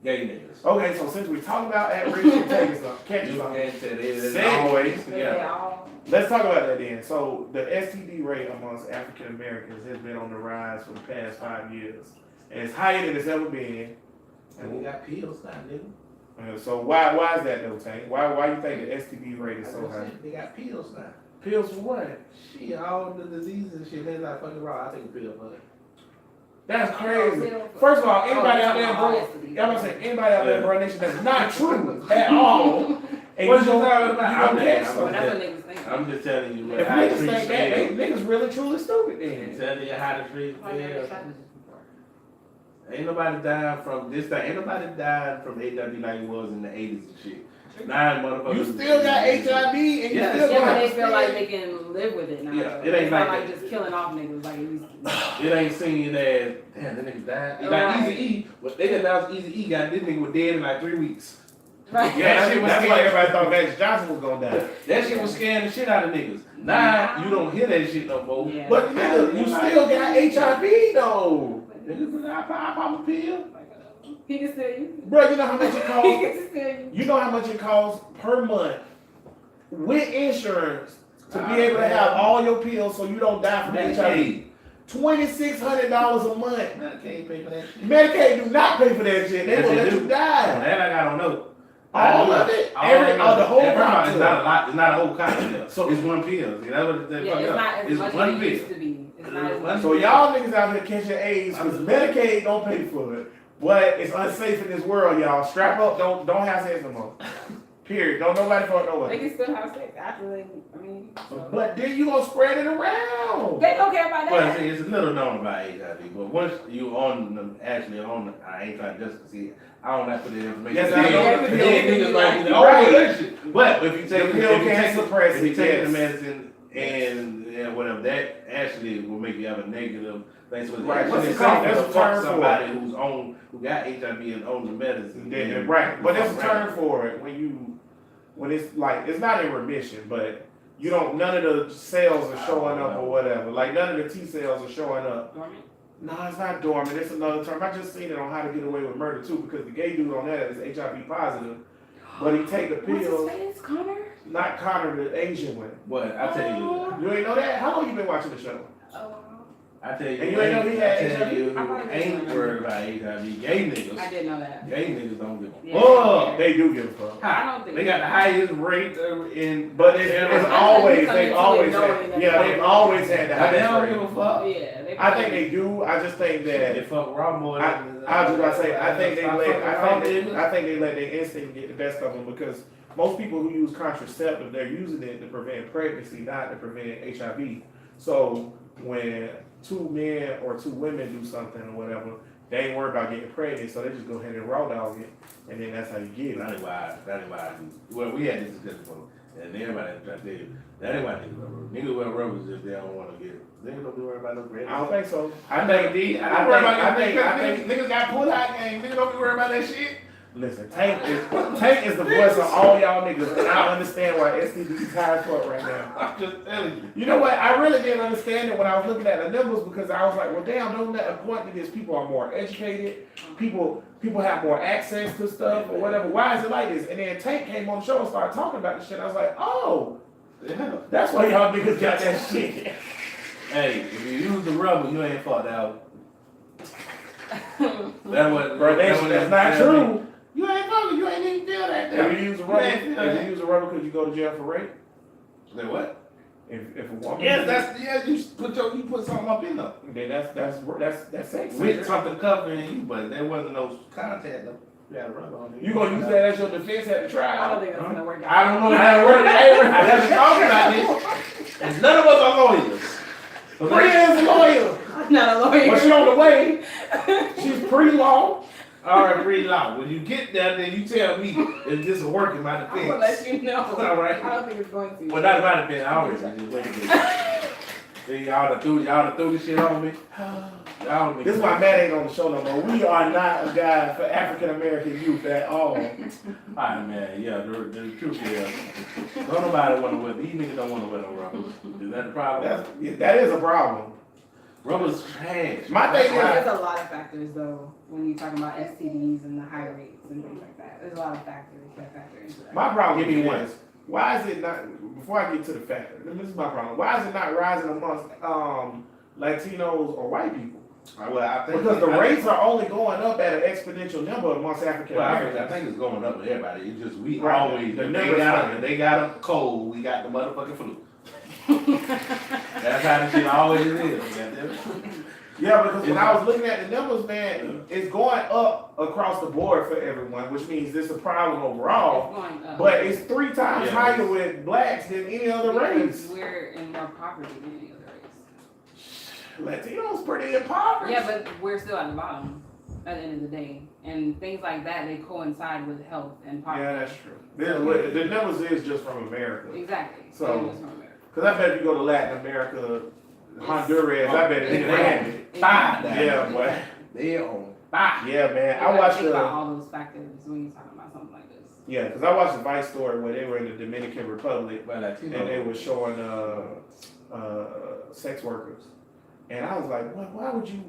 gay niggas. Okay, so since we talking about at risk of taking something, catching You something, can't tell they Segue. always They together. all. let's talk about that then. So the STD rate amongst African Americans has been on the rise for the past 5 years. And it's higher than it's ever been. And we got pills now, nigga. So why is that though, Tank? Why you think the STD rate is so Like I high? said, they got pills now. Pills for what? Shit, all the diseases and shit, they like fucking raw. I take a pill for it. That's crazy. First of all, anybody out there, bro, I'm gonna say anybody out there, bro, nation, that's not true at all. And What you don't- talking about? you don't catch I'm something. That's what niggas think. I'm just telling you If how the niggas streets think that, feel. niggas really truly stupid I'm then. telling you how the streets I never feel. tried this before. Ain't nobody dying from this thing. Ain't nobody dying from HIV like it was in the 80s and shit. Now motherfuckers. You still got HIV and you Yeah, still Yeah, gonna but have they to feel stay- like they can live with it now. Yeah, though. it ain't It's not like just killing off niggas like it used to be. It ain't seen as, damn, that nigga died. Like Right. Easy E, but they announced Easy E got this nigga was dead in like 3 weeks. Right. Yeah, That shit was that's why scary. everybody thought Magic Johnson was gonna die. That shit was scaring the shit out of niggas. Now you don't hear that shit no more. Yeah. But nigga, you still got HIV though. Niggas, I pop a pill. He can still use it. Bro, you know how much it He costs? can still use You know how much it costs per month with insurance to be able to have all your pills so you don't die from HIV? Medicaid. $2,600 a month. Medicaid pay for that shit. Medicaid do not pay for that shit. They Yes, will they let do. you die. That like I don't know. All of it? All Every, of it. the whole Everybody, cocktail. It's not a lot. It's not a whole cocktail. So- It's one pill. See, that's what they Yeah, fuck it's up. not as It's much one as it pill. used to be. It's not as much. So y'all niggas out here catching AIDS because Medicaid don't pay for it. But it's unsafe in this world, y'all. Strap up, don't have sex no more. Period. Don't nobody fuck They nobody. can still have sex after they, But then you gonna spread it around. they don't care about Well, that. see, it's a little known about HIV, but once you on them, actually on, I ain't trying to just see. I don't have to put the information. Yes, I know. Then The niggas like, pill- oh, Right. that shit. But if you take, The pill can't suppress if you it, take yes. the medicine and whatever, that actually will make you have a negative thing. So it's Right. actually What's the safer term to for fuck it? somebody who got HIV and on the medicine. Yeah, than right. But there's a fuck term around. for it when it's like it's not in remission, but you don't none of the cells are showing up or whatever. Like none of the T cells are showing up. Dormant. No, it's not dormant. It's another term. I just seen it on How to Get Away with Murder too, because the gay dude on that is HIV positive, but he take the What's his pills. face? Connor? Not Connor, the Asian one. But I tell you, You ain't know that? How long you been watching the show? Oh, I tell you, And you ain't know he had I tell HIV? you, I thought who he was ain't on worried about HIV. Gay I niggas, did know that. gay niggas don't give a Yeah. fuck. They do give a fuck. I don't think They got the highest rate in, But it's always, they've always had, yeah, they've always had the They highest don't rate. give a fuck. Yeah, they I think they do. I just think They that fuck raw more I than. was about to say. I think they Stop let. fucking raw, niggas. I think they let their instinct get the best of them because most people who use contraceptive, they're using it to prevent pregnancy, not to prevent HIV. So when two men or two women do something or whatever, they ain't worried about getting pregnant, so they just go ahead and raw dog it, and then that's how you get That it. ain't why. That ain't why. Well, we had this discussion before, and everybody try to tell you that ain't why niggas wear rubbers. Niggas wear rubbers if they don't want to get it. They don't be worried about no pregnancy. I don't think so. I think they. I I don't worry think- about I that. think- I Niggas- Niggas got pull out game. Niggas don't be worried about that shit. Listen, Tank is the voice of all y'all niggas, and I understand why STD is high as fuck right now. I'm just telling you. You know what? I really didn't understand it when I was looking at the numbers because I was like, well, damn, don't that point to this? People are more educated. People have more access to stuff or whatever. Why is it like this? And then Tank came on the show and started talking about this shit. I was like, oh, Yeah. that's why y'all niggas got that shit. Hey, if you use the rubber, you ain't fucked out. That was, Bro, that's not true. You ain't fucking. You ain't even feel that. If you use a rubber, You ain't feel if that. you use a rubber, could you go to jail for rape? Say what? If a woman, you put something up in there. then that's sex. With something covering you, but there wasn't no contact though. You had to rub on it. You gonna use that as your defense at the I don't trial? think that's gonna work out. I don't know how to work it. I never talked about this. And none of us are lawyers. So Bria is a lawyer, I'm not a lawyer. but she on the way. She's pre-law. all right, read it out. When you get there, then you tell me if this will work in my I'm gonna let defense. you know. All right. I don't think it's going to. Well, not my defense. I always just wait a minute. Then y'all done threw this shit on me. Y'all This is why Matt ain't on the show no more. We are not a guy for African American youth at all. Alright, man, yeah, the truth is, don't nobody want to wear, these niggas don't want to wear no rubbers. Is that the problem? That is a problem. Rubbers trash. My thing is- There's a lot of factors though when you're talking about STDs and the high rates and things like that. There's a lot of factors that factor into that. My problem Give me one. is, why is it not, before I get to the factor, this is my problem. Why is it not rising amongst Latinos or white people? Well, I think Because the rates are only going up at an exponential number amongst African Well, I Americans. think it's going up with everybody. It's just we Right. always The if numbers high. they got a cold, we got the motherfucking flu. That's how the shit always is. Goddamn. Yeah, because when I was looking at the numbers, man, it's going up across the board for everyone, which means this is a problem overall. It's going up. But it's 3 times Yeah. higher with blacks than any other race. We're in more poverty than any other race. Latinos pretty impoverished. Yeah, but we're still at the bottom at the end of the day. And things like that, they coincide with health and poverty. Yeah, that's true. The numbers is just from America. Exactly. So- It was from America. Because I bet if you go to Latin America, Honduras, I bet They it's have it. five down Yeah, there. boy. They on fire. Yeah, man. You I gotta watched think about the all those factors when you're talking about something like this. yeah, because I watched the Vice story where they were in the Dominican Republic Well, Latino. and they were showing sex workers, and I was like, why would you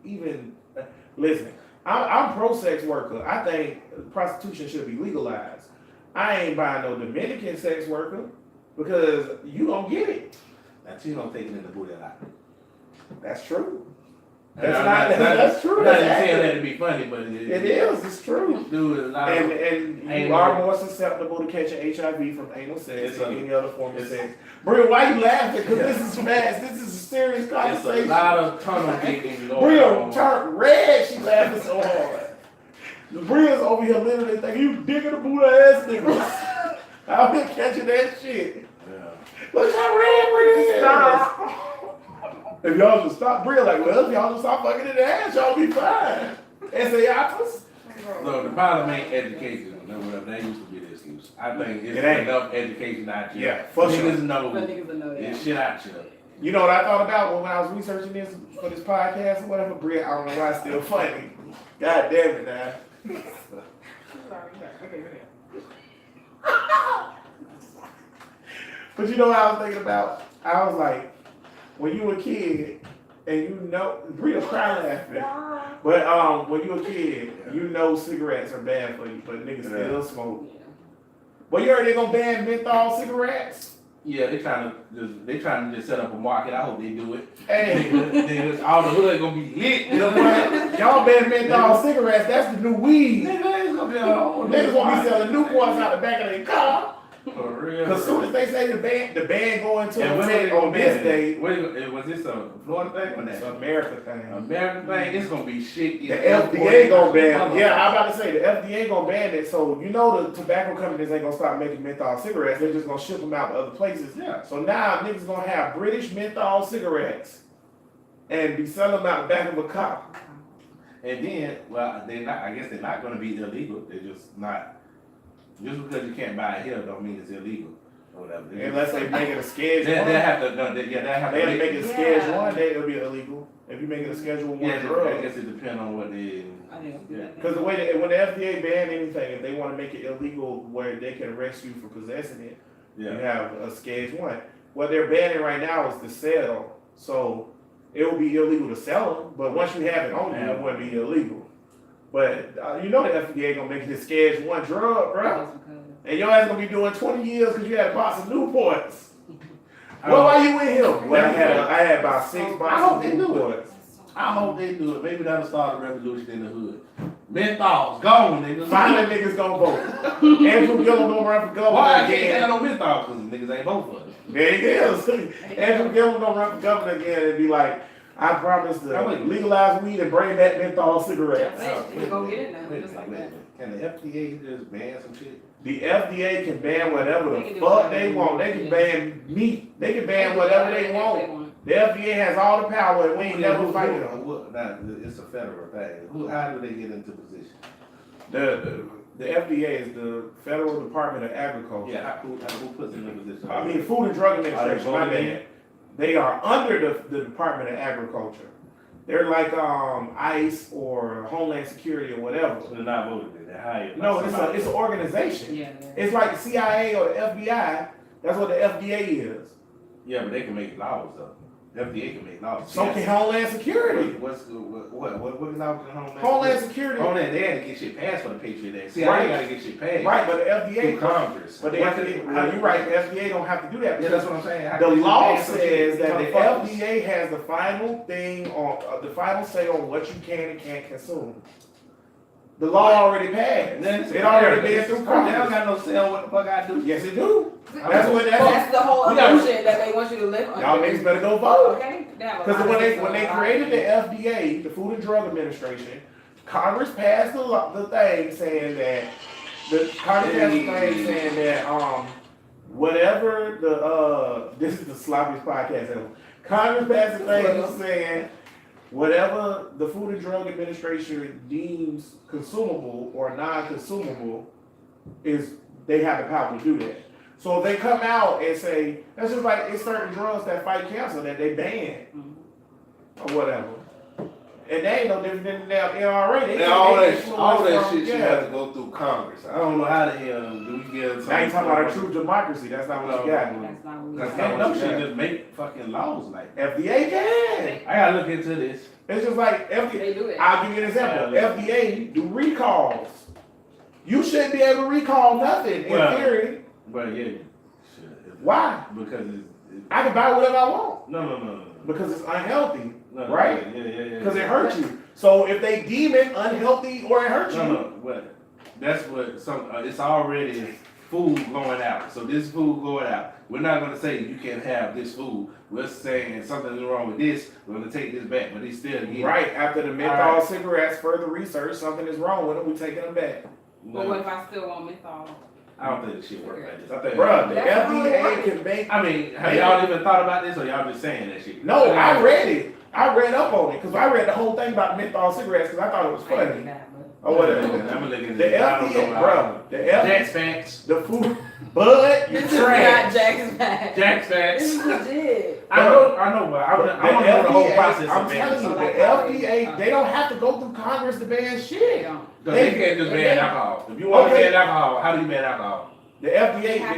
even listen? I'm pro sex worker. I think prostitution should be legalized. I ain't buying no Dominican sex worker because you don't get it. Latino taking in the booty a lot. That's true. And That's true. I'm not That's even saying accurate. that to be funny, but It is. It's true. Dude, a lot And of you Ain't are no- more susceptible to catching HIV from anal sex It's than a- any other form of it's- sex. Bria, why you laughing? Because this is fast. This is a serious it's a conversation. lot of tunnel digging going Bria on. turned red. She laughing so hard. Bria's over here literally thinking, you digging the Buddha ass niggas. I've been catching that shit. Yeah. Look how red Bria is. Stop. If y'all just stop, Bria like, well, if y'all just stop fucking in the ass, y'all be fine. SAIPAS? So the problem ain't education or whatever. That used to be the excuse. I think it's It ain't. enough education out here. Yeah, for sure. Niggas know But niggas will know that. this shit out here. You know what I thought about when I was researching this for this podcast or whatever, Bria? I don't know why it's still funny. God damn it, man. Okay, okay. But you know what I was thinking about? I was like, when you a kid and you know, Bria cry laughing. But when you a kid, you know cigarettes are bad for you, but niggas still smoke. Yeah. But you heard they gonna ban menthol cigarettes? Yeah, they trying to just set up a market. I hope they do it. Hey, Niggas, all the hood gonna be lit. you know what? Y'all ban menthol cigarettes, that's the new weed. Nigga, it's gonna be a whole Niggas gonna be selling Newports out the back of their car. For real. Cause soon as they say the ban going to And when effect they gonna on this ban day, it? Was this a Florida thing or it's that? an America thing. American thing, it's gonna be shit. The FDA gonna ban it. Yeah, I'm about to say the FDA gonna ban it. So you know the tobacco companies ain't gonna stop making menthol cigarettes. They're just gonna ship them out to other places. Yeah. So now niggas gonna have British menthol cigarettes and be selling them out the back of a car. And then, well, they're not. I guess they're not gonna be illegal. They're just not. Just because you can't buy it here, don't mean it's illegal or whatever. Unless they make it a schedule They one. have to. No, they have They to make it a Yeah. schedule one, then it'll be illegal. If you make it a schedule one Yeah, I drug. guess it depends on what they. I think I'll do that. Because the way that, when the FDA ban anything, if they want to make it illegal where they can arrest you for possessing it, you Yeah. have a schedule one. What they're banning right now is the sale. So it will be illegal to sell them, but once you have it on you, it wouldn't be illegal. But you know the FDA gonna make it a schedule one drug, bro. Just because. And your ass gonna be doing 20 years because you had a box of Newports. I Well, hope- why you in here? Well, I had about 6 I hope boxes they of do it. Newports. I hope they do it. Maybe that'll start a revolution in the hood. Menthol's gone, nigga. Finally, niggas gonna vote. Andrew Gillum gonna run for governor Why I can't again. have no menthol? Because niggas ain't vote for it. There it is. Andrew Gillum gonna run for governor again and be like, I promise to legalize weed and bring back menthol cigarettes. We gonna get it now, Wait, just like wait, that. wait. Can the FDA just ban some shit? The FDA can ban whatever They the can do fuck whatever they they want. want, They can yeah. ban meat. They can ban whatever they want. The FDA has all the power and we ain't never fighting them. Now, it's a federal thing. How do they get into position? The FDA is the Federal Department of Agriculture. Yeah, who puts them in position? I mean, Food and Drug Administration, my voted in? bad. They are under the Department of Agriculture. They're like ICE or Homeland Security or whatever. They're not voted in. They're hired. No, it's an organization. Yeah. It's like the CIA or the FBI. That's what the FDA is. Yeah, but they can make laws though. The FDA can make laws. So can Homeland Security. What laws can Homeland Security. Homeland, they had to get shit passed for the Patriot Act. CIA Right. gotta get shit passed. Right, but the Through FDA. Congress. But the FDA, now you're right, the FDA don't have to do that. Yeah, that's what I'm saying. How The can you law pass some says shit? that the Motherfuckers. FDA has the final thing on, the final say on what you can and can't consume. The law already passed. It already been through They don't Congress. got no say on what the fuck I do. Yes, it do. That's what That's the whole We got- illusion that they want you to live under. Y'all niggas better go vote. Okay? Because when they created the FDA, the Food and Drug Administration, Congress passed the thing saying that whatever this is the sloppiest podcast ever. Congress passed the thing saying whatever the Food and Drug Administration deems consumable or non-consumable is they have the power to do that. So if they come out and say that's just like it's certain drugs that fight cancer that they ban or whatever. And they ain't no different than the NRA. Now all that from- shit should have to go through Congress. I don't know how the hell do we get some. Now you talking about a true democracy. That's not what you got. That's not what we That's got. not what you just make fucking laws like that. FDA can. I gotta look into this. It's just like FDA. They do it. I'll give you an example. Yeah. FDA do recalls. You shouldn't be able to recall nothing in Well- theory. But yeah, shit. Why? Because I can buy whatever I want no. because it's unhealthy No, Right? Yeah. because it hurts you. So if they deem it unhealthy or it hurts you, No. What? That's what some. It's already food going out. So this food going out. We're not gonna say you can't have this food. We're saying something's wrong with this. We're gonna take this back, but it's still getting right after the menthol Alright. cigarettes, further research, something is wrong with them. We're taking them back. But what if I still want menthol? I don't think this shit work like this. I think. Bruh, the That's not how it FDA works. can make. I mean, have y'all even thought about this, or y'all just saying that shit? No, I read it. I read up on it because I read the whole thing about menthol cigarettes because I thought it was I ain't do funny that, but. or whatever. I'm looking at The this. I don't FDA, know. bro, the FDA, Jack's facts. the food, Bud, you This is trash. not Jack's bag. Jack's This facts. is legit. I know, but I want to know the whole process I'm of telling you, banning the FDA, they don't have to go through Congress to ban They shit. don't. because they can't just ban alcohol. If you want to Okay. ban alcohol, how do you ban alcohol? The FDA, have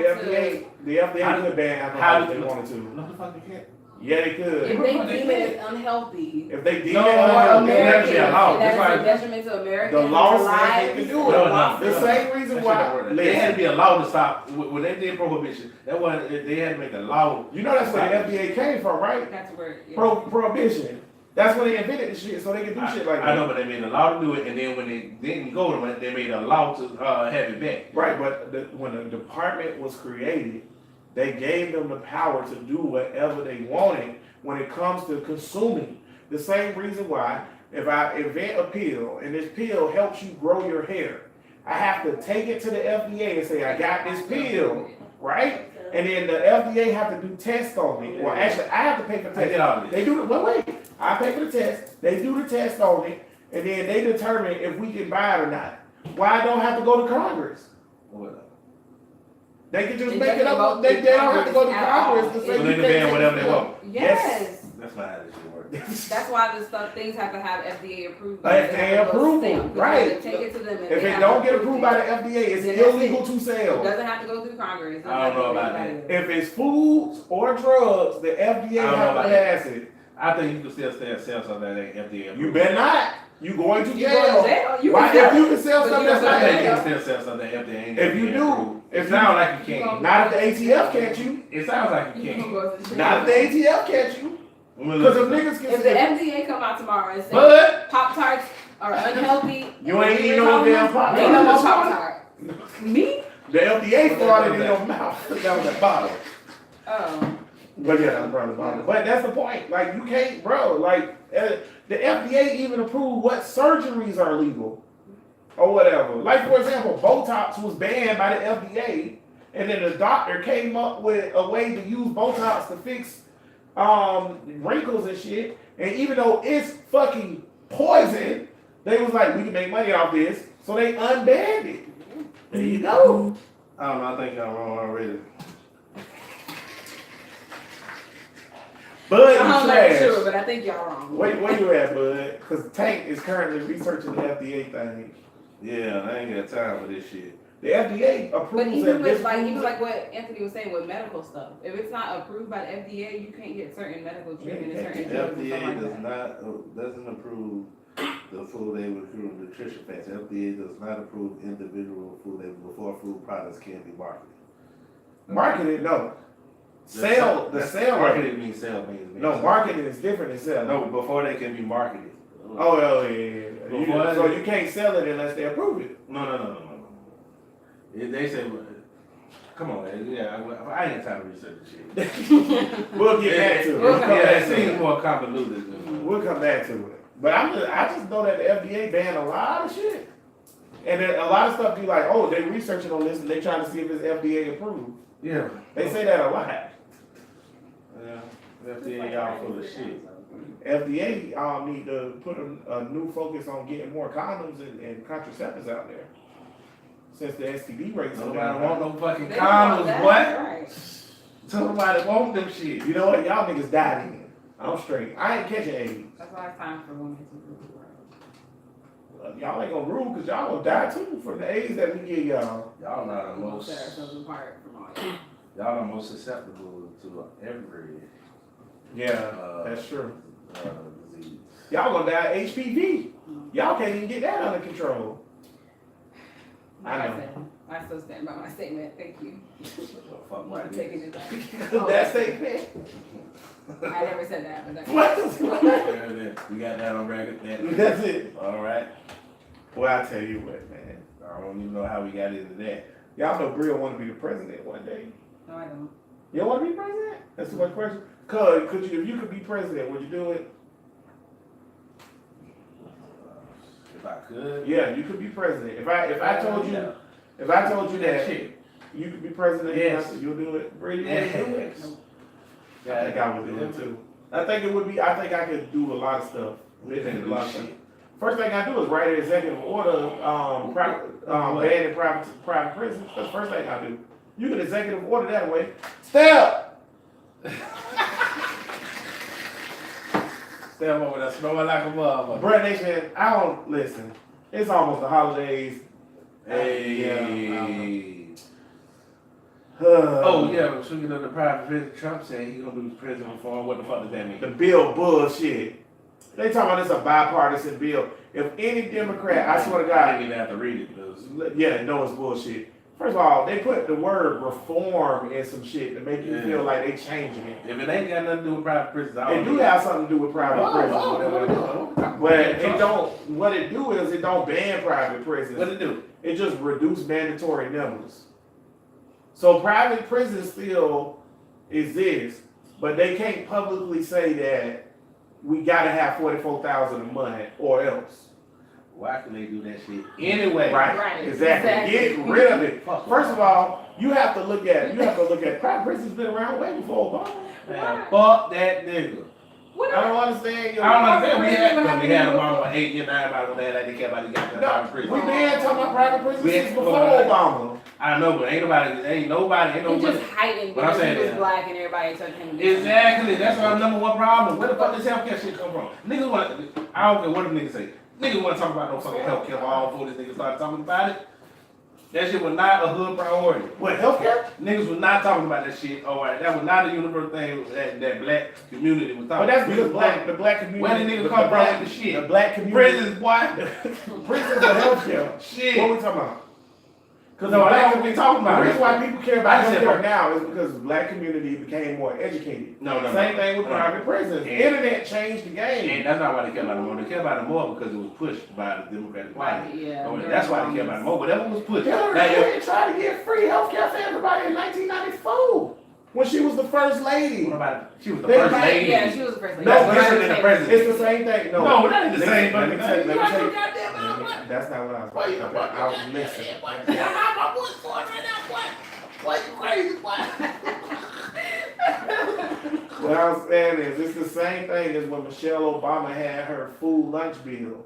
the FDA How- could ban how alcohol if do they you- wanted to. No, the fuck you can't. Yeah, they If could. they deem it as unhealthy, If they deem No, it no, unhealthy, American- Americans, a law. and That's that is why- a detriment to Americans. The law says they lives, can do the it. law The says- same reason That why. shit don't work. There had to be a law to stop when they did prohibition. That was they had to make a law. You know that's where the FDA came from, right? That's where. Yeah. Prohibition. That's when they invented the shit, so they could do shit like that. I know, but they made a law to do it, and then when they didn't go to it, they made a law to have it back. Right, but when the department was created, they gave them the power to do whatever they wanted when it comes to consuming. The same reason why, if I invent a pill and this pill helps you grow your hair, I have to take it to the FDA and say, I got this pill, right? And then the FDA have to do tests on it. Well, actually, I have to pay for I get tests. all of They this. do the, wait, I pay for the test, they do the test on it, and then they determine if we can buy it or not. Why I don't have to go to Congress? What? They can just It make it doesn't up. go They through don't have to go to Congress at Congress all. to So say they you can can't ban take whatever this they pill. want. Yes. That's not how this shit works. That's why the stuff things have to have FDA approved. FDA They have to go approval, stamp, because right. they Take it to them. and If they it have don't to get approve approved it. by the FDA, it's Then that's illegal it. to It sell. doesn't have to go through Congress. It doesn't I don't have to know go about through that. If it's foods or drugs, the FDA I don't know have to about that. pass it. I think you can still sell something that ain't FDA. You better not. You going to You jail. go to jail. You Why can if sell you it, can sell but something you that's don't not I sell think you that? can still sell something that FDA ain't. If you FDA do, approved. if It you- sounds like you You can't. Not if the ATF catch you. It sounds like you You can can't. go to jail. Not if the ATF catch you. Because if niggas If can the say, FDA come out tomorrow and say But Pop Tarts or unhealthy. You ain't eating no damn Pop-Tart. Ain't no more Pop-Tart. Me? The FDA started in your mouth. That was a bottle. Oh. But yeah, that's probably the bottle. But that's the point. Like, you can't, bro. Like, the FDA even approved what surgeries are legal or whatever. Like, for example, Botox was banned by the FDA, and then the doctor came up with a way to use Botox to fix wrinkles and shit. And even though it's fucking poison, they was like, we can make money off this, so they unbanned it. There you go. I don't know, I think y'all wrong already. Bud, I you don't know for sure, trash. but I think y'all wrong. Where you at, Bud? Because Tank is currently researching the FDA thing. Yeah, I ain't got time for this shit. The FDA But approves even and with like disapproves even it. like what Anthony was saying with medical stuff, if it's not approved by the FDA, you can't get certain medical treatment and certain drugs and stuff FDA like does that. not, doesn't approve the food label approve nutrition facts. FDA does not approve individual food labels before food products can be marketed. Marketing, no. The sale. Marketing means sale means. No, marketing is different than selling. No, before they can be marketed. Oh, yeah. Before So they- you can't sell it unless they approve it. No. They say, come on, man. Yeah, I ain't got time to research this shit. We'll get back to it. We'll come Yeah, back it to seems it. more convoluted than. We'll come back to it. But I just know that the FDA banned a lot of shit. And then a lot of stuff be like, oh, they researching on this and they trying to see if it's FDA approved. Yeah. They say that a lot. Yeah. FDA, y'all full of shit. FDA need to put a new focus on getting more condoms and contraceptives out there. Since the STD rates are Nobody down. want no fucking They don't want condoms, that, boy. right. Somebody want them shit. You know what? Y'all niggas died in. I'm straight. I ain't catching AIDS. That's why it's time for women to rule the world. Y'all ain't gonna rule because y'all gonna die too from the AIDS that we give y'all. Y'all not the We'll most. set ourselves apart from all that. Y'all the most susceptible to every Yeah, that's true. disease. Y'all gonna die of HPV. Y'all can't even get that under control. Like I know. said, I still stand by my statement. Thank you. Fuck I'm my not taking it back. That statement. I never said that, but that's What? We got that on record. That's it. All right. Well, I tell you what, man. I don't even know how we got into that. Y'all know Brill want to be the president one day. No, I don't. You don't want to be president? That's the one question. Could you, if you could be president, would you do it? If I could. Yeah, you could be president. If I told you that shit. you could be president, Yes. you'll do it. Brady, you would do it? Yes. I think I would do it too. I think I could do a lot of stuff. We think A lot of of stuff. shit. First thing I do is write an executive order, banning private prisons. That's the first thing I do. You can executive order that way. Step! Step over there, snowing like a motherfucker. Brett Nation, I don't listen. It's almost the holidays. Hey. Yeah, Oh yeah, speaking of the private prison, Trump said he's gonna do prison reform. What the fuck does that mean? The bill bullshit. They talking about this a bipartisan bill. If any Democrat, I swear to I God, didn't even have to read it. Because yeah, no, it's bullshit. First of all, they put the word reform in some shit to make you Yeah. feel like they changing it. if it ain't got nothing to do with private prisons, I They don't do need have something to do with private Oh, prisons, oh, whatever. what it do? But it don't. What it do is it don't ban private prisons. What it do? It just reduce mandatory numbers. So private prisons still exist, but they can't publicly say that we gotta have 44,000 a month or else. Why can they do that shit anyway? Right, Exactly. exactly. Get rid of it. Fuck. First of all, you have to look at private prisons been around way before Obama. Man, fuck that nigga. What I don't understand your I don't understand. We had Prison them on 8 year 9 about when they had like they kept about the goddamn private No, prison. we been talking about private prisons We- since before well, Obama. I know, but ain't nobody. It just heightened But I'm because he saying was that- black and everybody took him. Exactly. That's our number one problem. Where the fuck does healthcare shit come from? Niggas want. I don't care what them niggas say. Niggas want to talk about no fucking healthcare all before this nigga started talking about it. That shit was not a hood priority. What, healthcare? Niggas was not talking about that shit. All right, that was not a universal thing that black community was But talking. that's We because was the black community. Where the niggas the come from black- with the shit? The black community. prisons, boy. Prisons are healthcare. Shit. What we talking about? Because No, that's what we talking the about. reason why people care about I said- healthcare now is because the black community became more educated. No, no, Same no. thing with No. private prisons. And- Internet changed the game. And that's not why they care about it more. They care about it more because it was pushed by the Democratic Party. Right, yeah. Oh, that's why they care about it more. Whatever was pushed. Hillary Now, if- Clinton tried to get free healthcare for everybody in 1994 when she was the first lady. What about she was the They first might- lady? Yeah, she was the first lady. That's No, different than the president. It's the same thing. No, No, that ain't the Listen, same. let me tell you. You out your goddamn mouth, boy. That's not what I was. Boy, you I was listening. my voice for it right now, boy. Boy, you crazy, boy. What I'm saying is, it's the same thing as when Michelle Obama had her food lunch bill.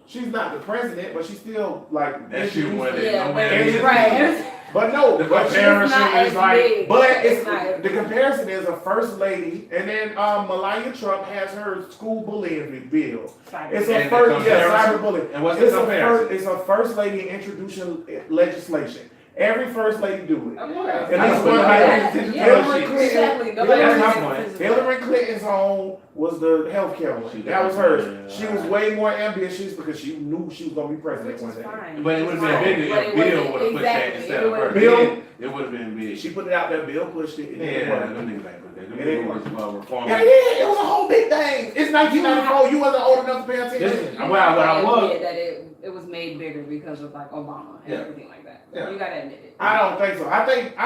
She's not the president, but she's still like. That shit introduced- went in Yeah, nowhere. but- near. right. But no, The but she's comparison not is as like, big. But it's not the comparison is a first lady, and then Melania Trump has her school bullying bill. It's a And the first, yeah, comparison? cyberbullying. And what's It's the a comparison? first, it's a first lady introducing legislation. Every first lady do it. Of course. And I this know, one but right nobody here, pays attention to Hillary that shit. Clinton. Exactly. Nobody That's pays my attention point. to that. Hillary Clinton's own was the healthcare one. That was hers. She was way more ambitious because she knew she was gonna be president Which one is day. fine. But it would have been Fine. bigger But if it Bill wasn't- would have pushed that exactly. instead It of her. would've- Bill- It would have been big. She put it out there. Bill pushed it. Yeah, them niggas ain't put that. Them It ain't niggas was reforming. Yeah, it was a whole big thing. It's 1994. You wasn't old enough to pay attention. Listen, You what I gotta was. admit that it was made bigger because of like Obama and Yeah. everything like that. Yeah. You gotta admit it. I don't think so. I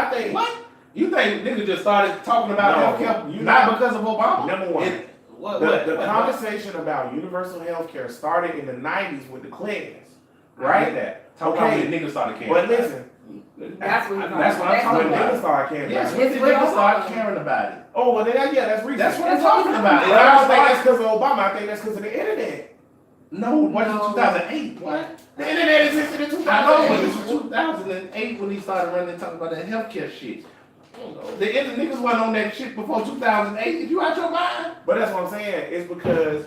think What? You think niggas just started talking about No, healthcare you not not- because of Obama? number one. What? The What? conversation about universal health care started in the 90s with the Clintons, Right? right? That. Talk about Okay. when niggas started caring. But about it. listen, That's what That's what I'm talking when about. niggas started caring Yes, about when it. did It's niggas with start Obama. caring about it? Oh, well, that's recent. That's what I'm That's what talking I'm about. But It I all don't think that's started. because of Obama. I think that's because of the internet. No, it wasn't No. 2008. What? The internet existed in 2008. I know, but it was 2008 when he started running and talking about that healthcare shit. The niggas wasn't on that shit before 2008. Did you out your mind? But that's what I'm saying. It's because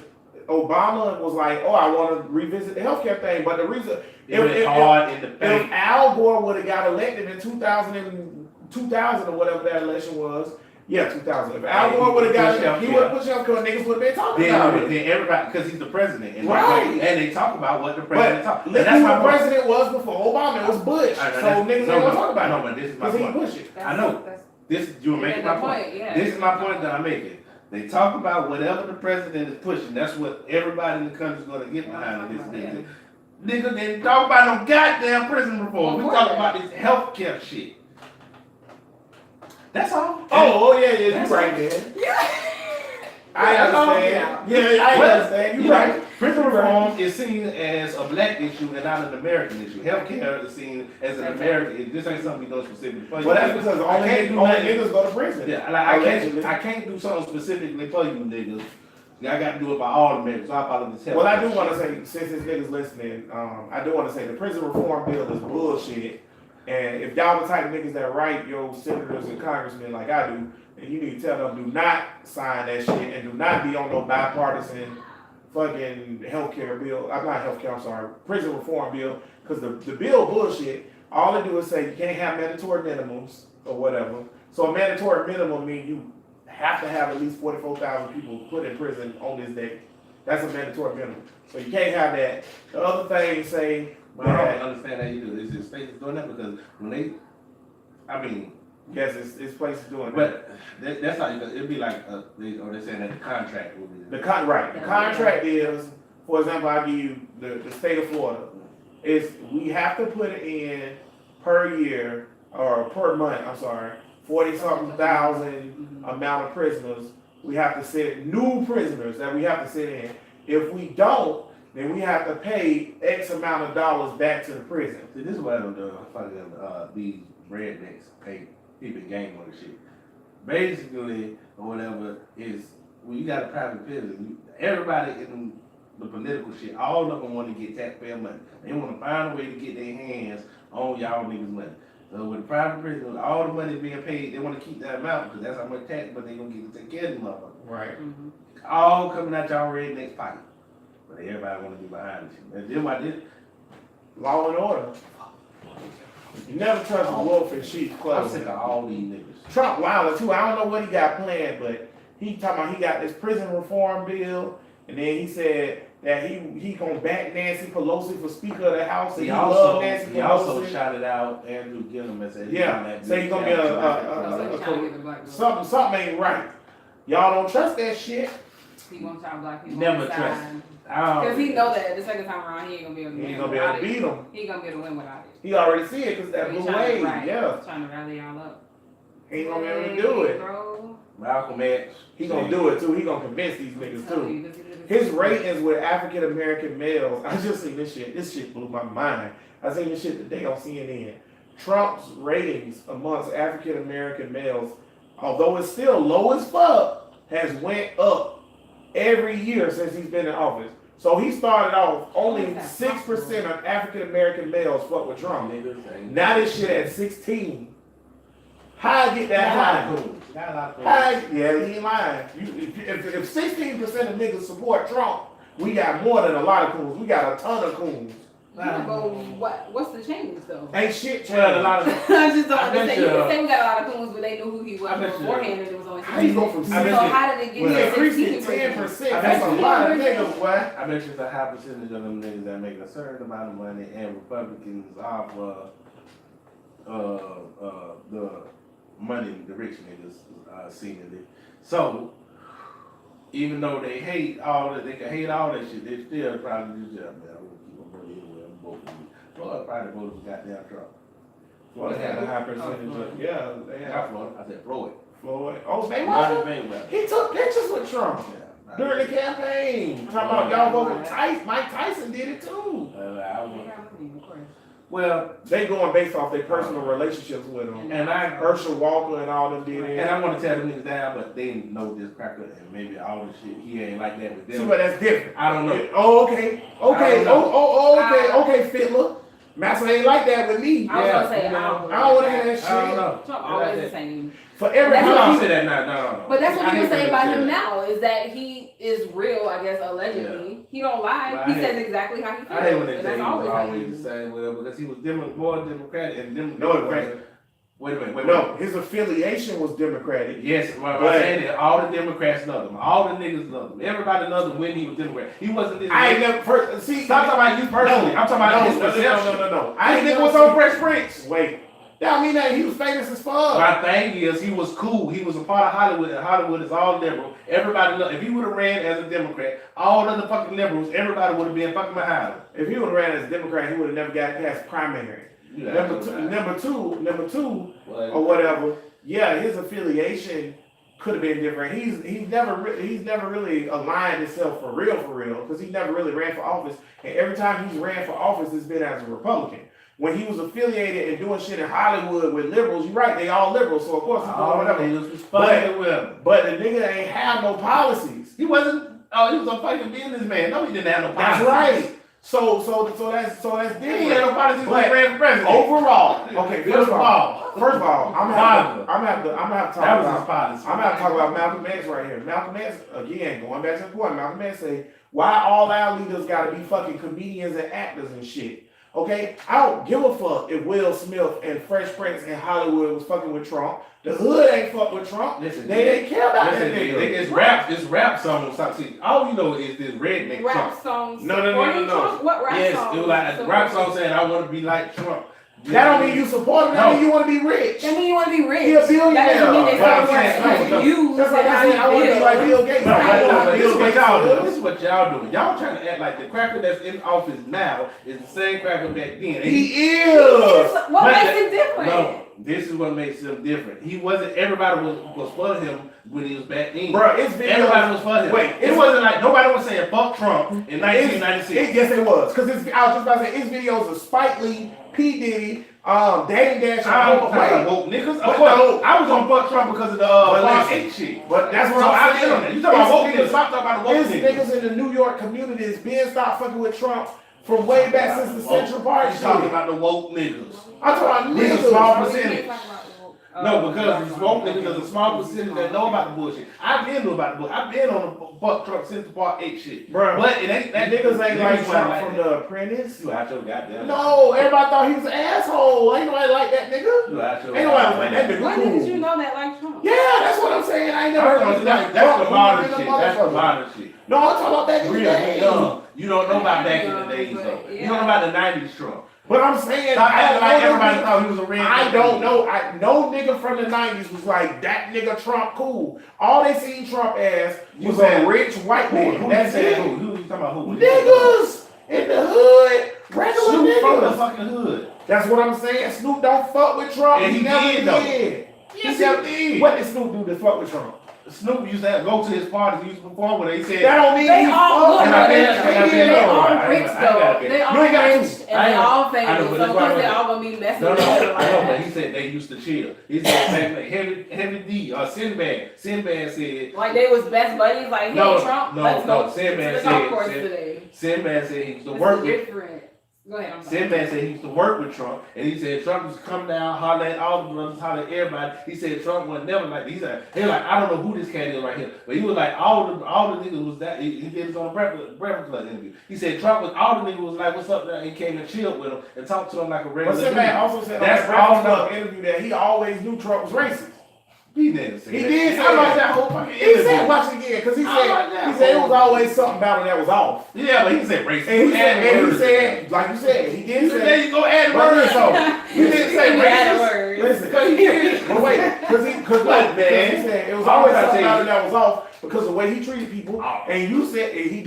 Obama was like, oh, I want to revisit the healthcare thing. But the reason, It was hard in the if bank. Al Gore would have got elected in 2000 or whatever that election was, yeah, 2000. If Al Yeah, Gore would have got pushed it, he healthcare. would have pushed healthcare. Niggas would have been talking about it. Then everybody, because he's the president, and Right. and they talk about what the president talks. Look who the president was before Obama. It was Bush. All right, So that's- niggas ain't no, gonna talk about no, it. but this is my Because he point. pushed it. I know. That's This you were making my point. Yeah. This is my point that I'm making. They talk about whatever the president is pushing. That's what everybody in the country is going to get behind. This nigga. Nigga didn't talk about no goddamn prison reform. We talking about this healthcare shit. That's all. Oh, yeah, yeah, That's you right there. Yeah. I That's all. understand. Yeah, I Well, understand. You know, right. Prison reform is seen as a black issue and not an American issue. Healthcare is seen as an American issue. This ain't something we do specifically for you. Well, that's because I can't do only nothing. niggas go to prison. Yeah, like, Allegedly. I can't do something specifically for you niggas. I got to do it by all Americans. So I apologize. Well, I do want to say, since this niggas listening, I do want to say the prison reform bill is bullshit. And if y'all the type of niggas that write your senators and congressmen like I do, then you need to tell them do not sign that shit and do not be on no bipartisan fucking healthcare bill. I'm not healthcare, I'm sorry, prison reform bill. Because the bill bullshit. All they do is say you can't have mandatory minimums or whatever. So a mandatory minimum means you have to have at least 44,000 people put in prison on this day. That's a mandatory minimum. So you can't have that. The other thing say But I that, don't understand how you do this. Is states doing that because when they, I mean, yes, it's places doing that. but that's how you. It'd be like they're saying that the contract will be. The contract is, for example, I'll give you the state of Florida. Is we have to put in per year or per month, I'm sorry, 40-something thousand amount of prisoners. We have to sit, new prisoners that we have to sit in. If we don't, then we have to pay X amount of dollars back to the prison. See, this is what I don't do. Fucking these rednecks pay people game on the shit. Basically, or whatever is when you got a private prison, everybody in the political shit, all of them want to get taxpayer money. They want to find a way to get their hands on y'all niggas' money. So with the private prison, all the money being paid, they want to keep that amount because that's how much tax, but they gonna get to take care of them motherfuckers. Right. All coming out y'all rednecks pocket. But everybody want to be behind the shit. And then why this? Law and order. You never trust a wolf in sheep's I'm clothing. sick of all these niggas. Trump wilder too. I don't know what he got planned, but he talking about he got this prison reform bill, and then he said that he gonna back Nancy Pelosi for Speaker of the House. And He love also Nancy he also Pelosi. shouted out Andrew Gillum and said, Yeah, say he gonna be So he trying to get the black vote. something ain't right. Y'all don't trust that shit. He won't try black people. Never on the trust. side. I Cause he know that the second time around he ain't gonna be able to He ain't win gonna be able without to it. beat him. He gonna be able to win without it. He already see it because that So he blue trying to- wave. right, Yeah, trying to rally y'all up. he ain't gonna be able to do it. Bro. Malcolm X. He gonna do it too. He gonna convince these niggas too. His ratings with African American males, I just seen this shit. This shit blew my mind. I seen this shit today on CNN. Trump's ratings amongst African American males, although it's still low as fuck, has went up every year since he's been in office. So he started off only 6% of African American males fuck with Trump. Now this shit at 16. How I get that high? Yeah, he ain't lying. If 16% of niggas support Trump, we got more than a lot of coons. We got a ton of coons. Yeah, but what's the change though? Ain't shit changed. Well, a lot of I just don't I bet understand. You you, can say we got a lot of coons, but they knew who he was I bet you- beforehand, and it was only How you go from 16. I bet So you- how did it get well, He to increased 16%? it 10%. I That's bet a you- lot of niggas, boy. I bet you it's a high percentage of them niggas that make a certain amount of money, and Republicans off the money, the rich niggas, seemingly. So, even though they hate all that, they can hate all that shit, they still probably just, yeah, man, I'm gonna keep on money anyway, I'm voting for you. Floyd probably voted for goddamn Trump. Floyd had a high percentage of, yeah, they Not had Floyd, I said Floyd. Floyd. Oh, they Rodney was. Mayweather. He took pictures with Trump Yeah. during the campaign. Talking about y'all vote for Tyson. Mike Tyson did it too. Well, They going based off their personal relationships with him. and I Herschel Walker and all them did it. And I want to tear them niggas down, but they know this cracker and maybe all the shit. He ain't like that with See, them. but that's different. I don't know. Oh, okay. Okay. I don't know. Okay, Fiddler. Massa ain't like that with me. I was Yeah. gonna say, I don't I don't want to hear that shit. I don't know. Trump always the same. For every That's No, what don't he- say that now. No. But that's what I you hate say when about they him say that. now, is that he is real, I guess, allegedly. He don't lie. Well, He I says hate- exactly how he feels. I hate when they and say that's he was always how he always is. the same, well, because he was more Democratic and No, it Democratic. wasn't. Wait a minute. No, his affiliation was Democratic. Yes, what I'm But- saying is all the Democrats loved him. All the niggas loved him. Everybody loved him when he was Democrat. He wasn't this. I ain't never see. Stop talking about you personally. I'm talking about his perception. No. I I ain't ain't nigga was never on Fresh Prince. seen- Wait, that don't mean that he was famous as fuck. My thing is, he was cool. He was a part of Hollywood, and Hollywood is all liberal. Everybody loved. If he would have ran as a Democrat, all of the fucking liberals, everybody would have been fucking behind him. If he would have ran as a Democrat, he would have never got past primary. Yeah, Number two, or whatever. Yeah, his affiliation could have been different. He's never really aligned himself for real, because he never really ran for office. And every time he's ran for office, it's been as a Republican. When he was affiliated and doing shit in Hollywood with liberals, you're right, they all liberals, so of course he's doing all whatever. niggas was fucking with him. But the nigga ain't have no policies. He wasn't. Oh, he was a fucking businessman. No, he didn't have no That's policies. right. So that's He ain't had different. no policies when But he ran for president. Overall, okay, first of all, I'm gonna have to talk That was his about. policy. I'm gonna talk about Malcolm X right here. Malcolm X, again, going back to the point, Malcolm X say, why all our leaders gotta be fucking comedians and actors and shit? Okay? I don't give a fuck if Will Smith and Fresh Prince and Hollywood was fucking with Trump. The hood ain't fuck with Trump. Listen, They didn't care about that Listen, nigga. it's rap songs. See, all you know is this redneck Rap Trump. songs. No. supporting Trump? What rap Yes, songs? it was like a rap song saying, I want to be like Trump. That don't mean you support him, that No. mean you wanna be rich. That mean you want to be rich. He a billionaire. That doesn't mean they But I'm support saying, no. you. That's like I said, I wanna be like Bill Gates. No, I don't know how this is Bill what Gates y'all doing. is. This is what y'all doing. Y'all trying to act like the cracker that's in office now is the same cracker back then. He is. What But- makes it different? No, this is what makes him different. He wasn't. Everybody was for him when he was back then. Bro, it's videos. Everybody was for him. Wait, it wasn't like nobody was saying fuck Trump in 1996. Yes, it was. Because I was just about to say, his videos of Spike Lee, P. Diddy, Danny Dash, I and don't talk about woke niggas. Of course, no. I was on fuck Trump because of the But Fox listen, 8 shit. But that's what So I'm I saying. get on that. You talking about woke His niggas? Stop talking about the woke His niggas. niggas in the New York communities been stopped fucking with Trump from way back since the Central Park You shit. talking about the woke niggas? I'm talking about These are niggas. small We percentage. can't talk about the woke. No, because these woke niggas is a small percentage that know about the bullshit. I've been know about the bullshit. I've been on the fuck Trump Central Park 8 shit. Bro, But it ain't that that niggas ain't like Trump like from that. The Apprentice. You out your goddamn. No, everybody thought he was an asshole. Ain't nobody like that nigga. You out your Ain't nobody like that nigga. What Cool. niggas you know that like Trump? Yeah, that's what I'm saying. I ain't never heard of That's the modern shit. That's the modern shit. No, I'm talking about back in the Real day. young. You don't know about back in the days though. You don't know about the 90s Trump. But I'm saying, Stop acting like everybody I thought he was a red. don't know. No nigga from the 90s was like, that nigga Trump cool. All they seen Trump as was a rich white man. That's it. Who you talking about? Who? Niggas in the hood, regular Snoop from the niggas. fucking hood. That's what I'm saying. Snoop don't fuck with Trump. And he never did, though. did. Yes, never he did. What did Snoop do to fuck with Trump? Snoop used to go to his parties. He used to perform when they said. That don't mean They he all fucked. look I like bet- they all I rich ain't though. got it. They all You ain't got rich to. and I they know. all I know, famous. but So that's of why course they I- all gonna be messing No, with each other I know, like but that. he said they used to chill. He said like Heavy D or Sinbad. Sinbad said. Like they was best buddies. Like hey No, Trump, no, let's no, go Sinbad to the golf said- course said- today. Sinbad said he used to This work is with. different. Go ahead. I'm sorry. Sinbad said he used to work with Trump, and he said Trump used to come down, holler at all the brothers, holler at everybody. He said Trump was never like he said he like I don't know who this cat is right here, but he was like all the niggas was that he did this on a Breakfast Club interview. He said Trump was all the niggas was like what's up there, and came and chilled with him and talked to him like a But regular Sinbad dude. also said That's on the Breakfast all Club interview that he always knew Trump was racist. He didn't say He that. did say I like that. that whole fucking He interview. said, watch it again, because he I like said that he said it whole- was always something about him that was off. Yeah, but he said racist. And he said, like you said, he did there say. you go add But words. listen, he didn't say He added racist. words. Listen, but wait, because he said it was always something about him that was off because of the way he treated people. And you said, and he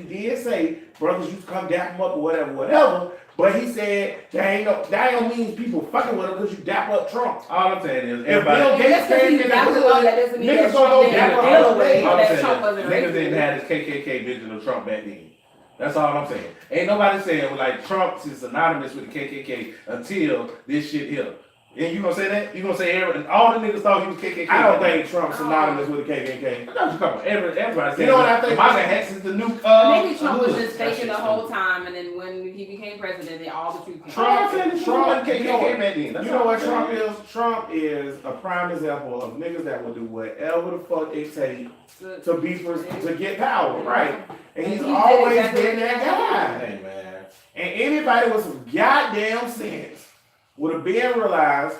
did say, brothers used to come dap him up or whatever. But he said that don't mean people fucking with him because you dap up Trump. All I'm saying is If everybody. Bill And Gates just because came he's in the that hood, that doesn't mean niggas that don't Trump go didn't dap deal up with I'm that saying Trump wasn't niggas didn't racist. have this KKK vision of Trump back then. That's all I'm saying. Ain't nobody saying like Trump is synonymous with the KKK until this shit here. And you gonna say that? You gonna say all the niggas thought he was KKK? I don't think Trump's synonymous with the KKK. What you talking about? Everybody saying. You know what I think? MAGA hats is the new. Maybe Trump was hood. just That faking the shit's whole stupid. time, and then when he became president, then all the truth came Trump- out. I'm saying Trump- Trump you know KKK what- back then. That's You know all what I'm Trump saying. is? Trump is a prime example of niggas that will do whatever the fuck it takes to get power, right? And he's He did always exactly been that guy. Hey man. And anybody with some goddamn sense would have been realized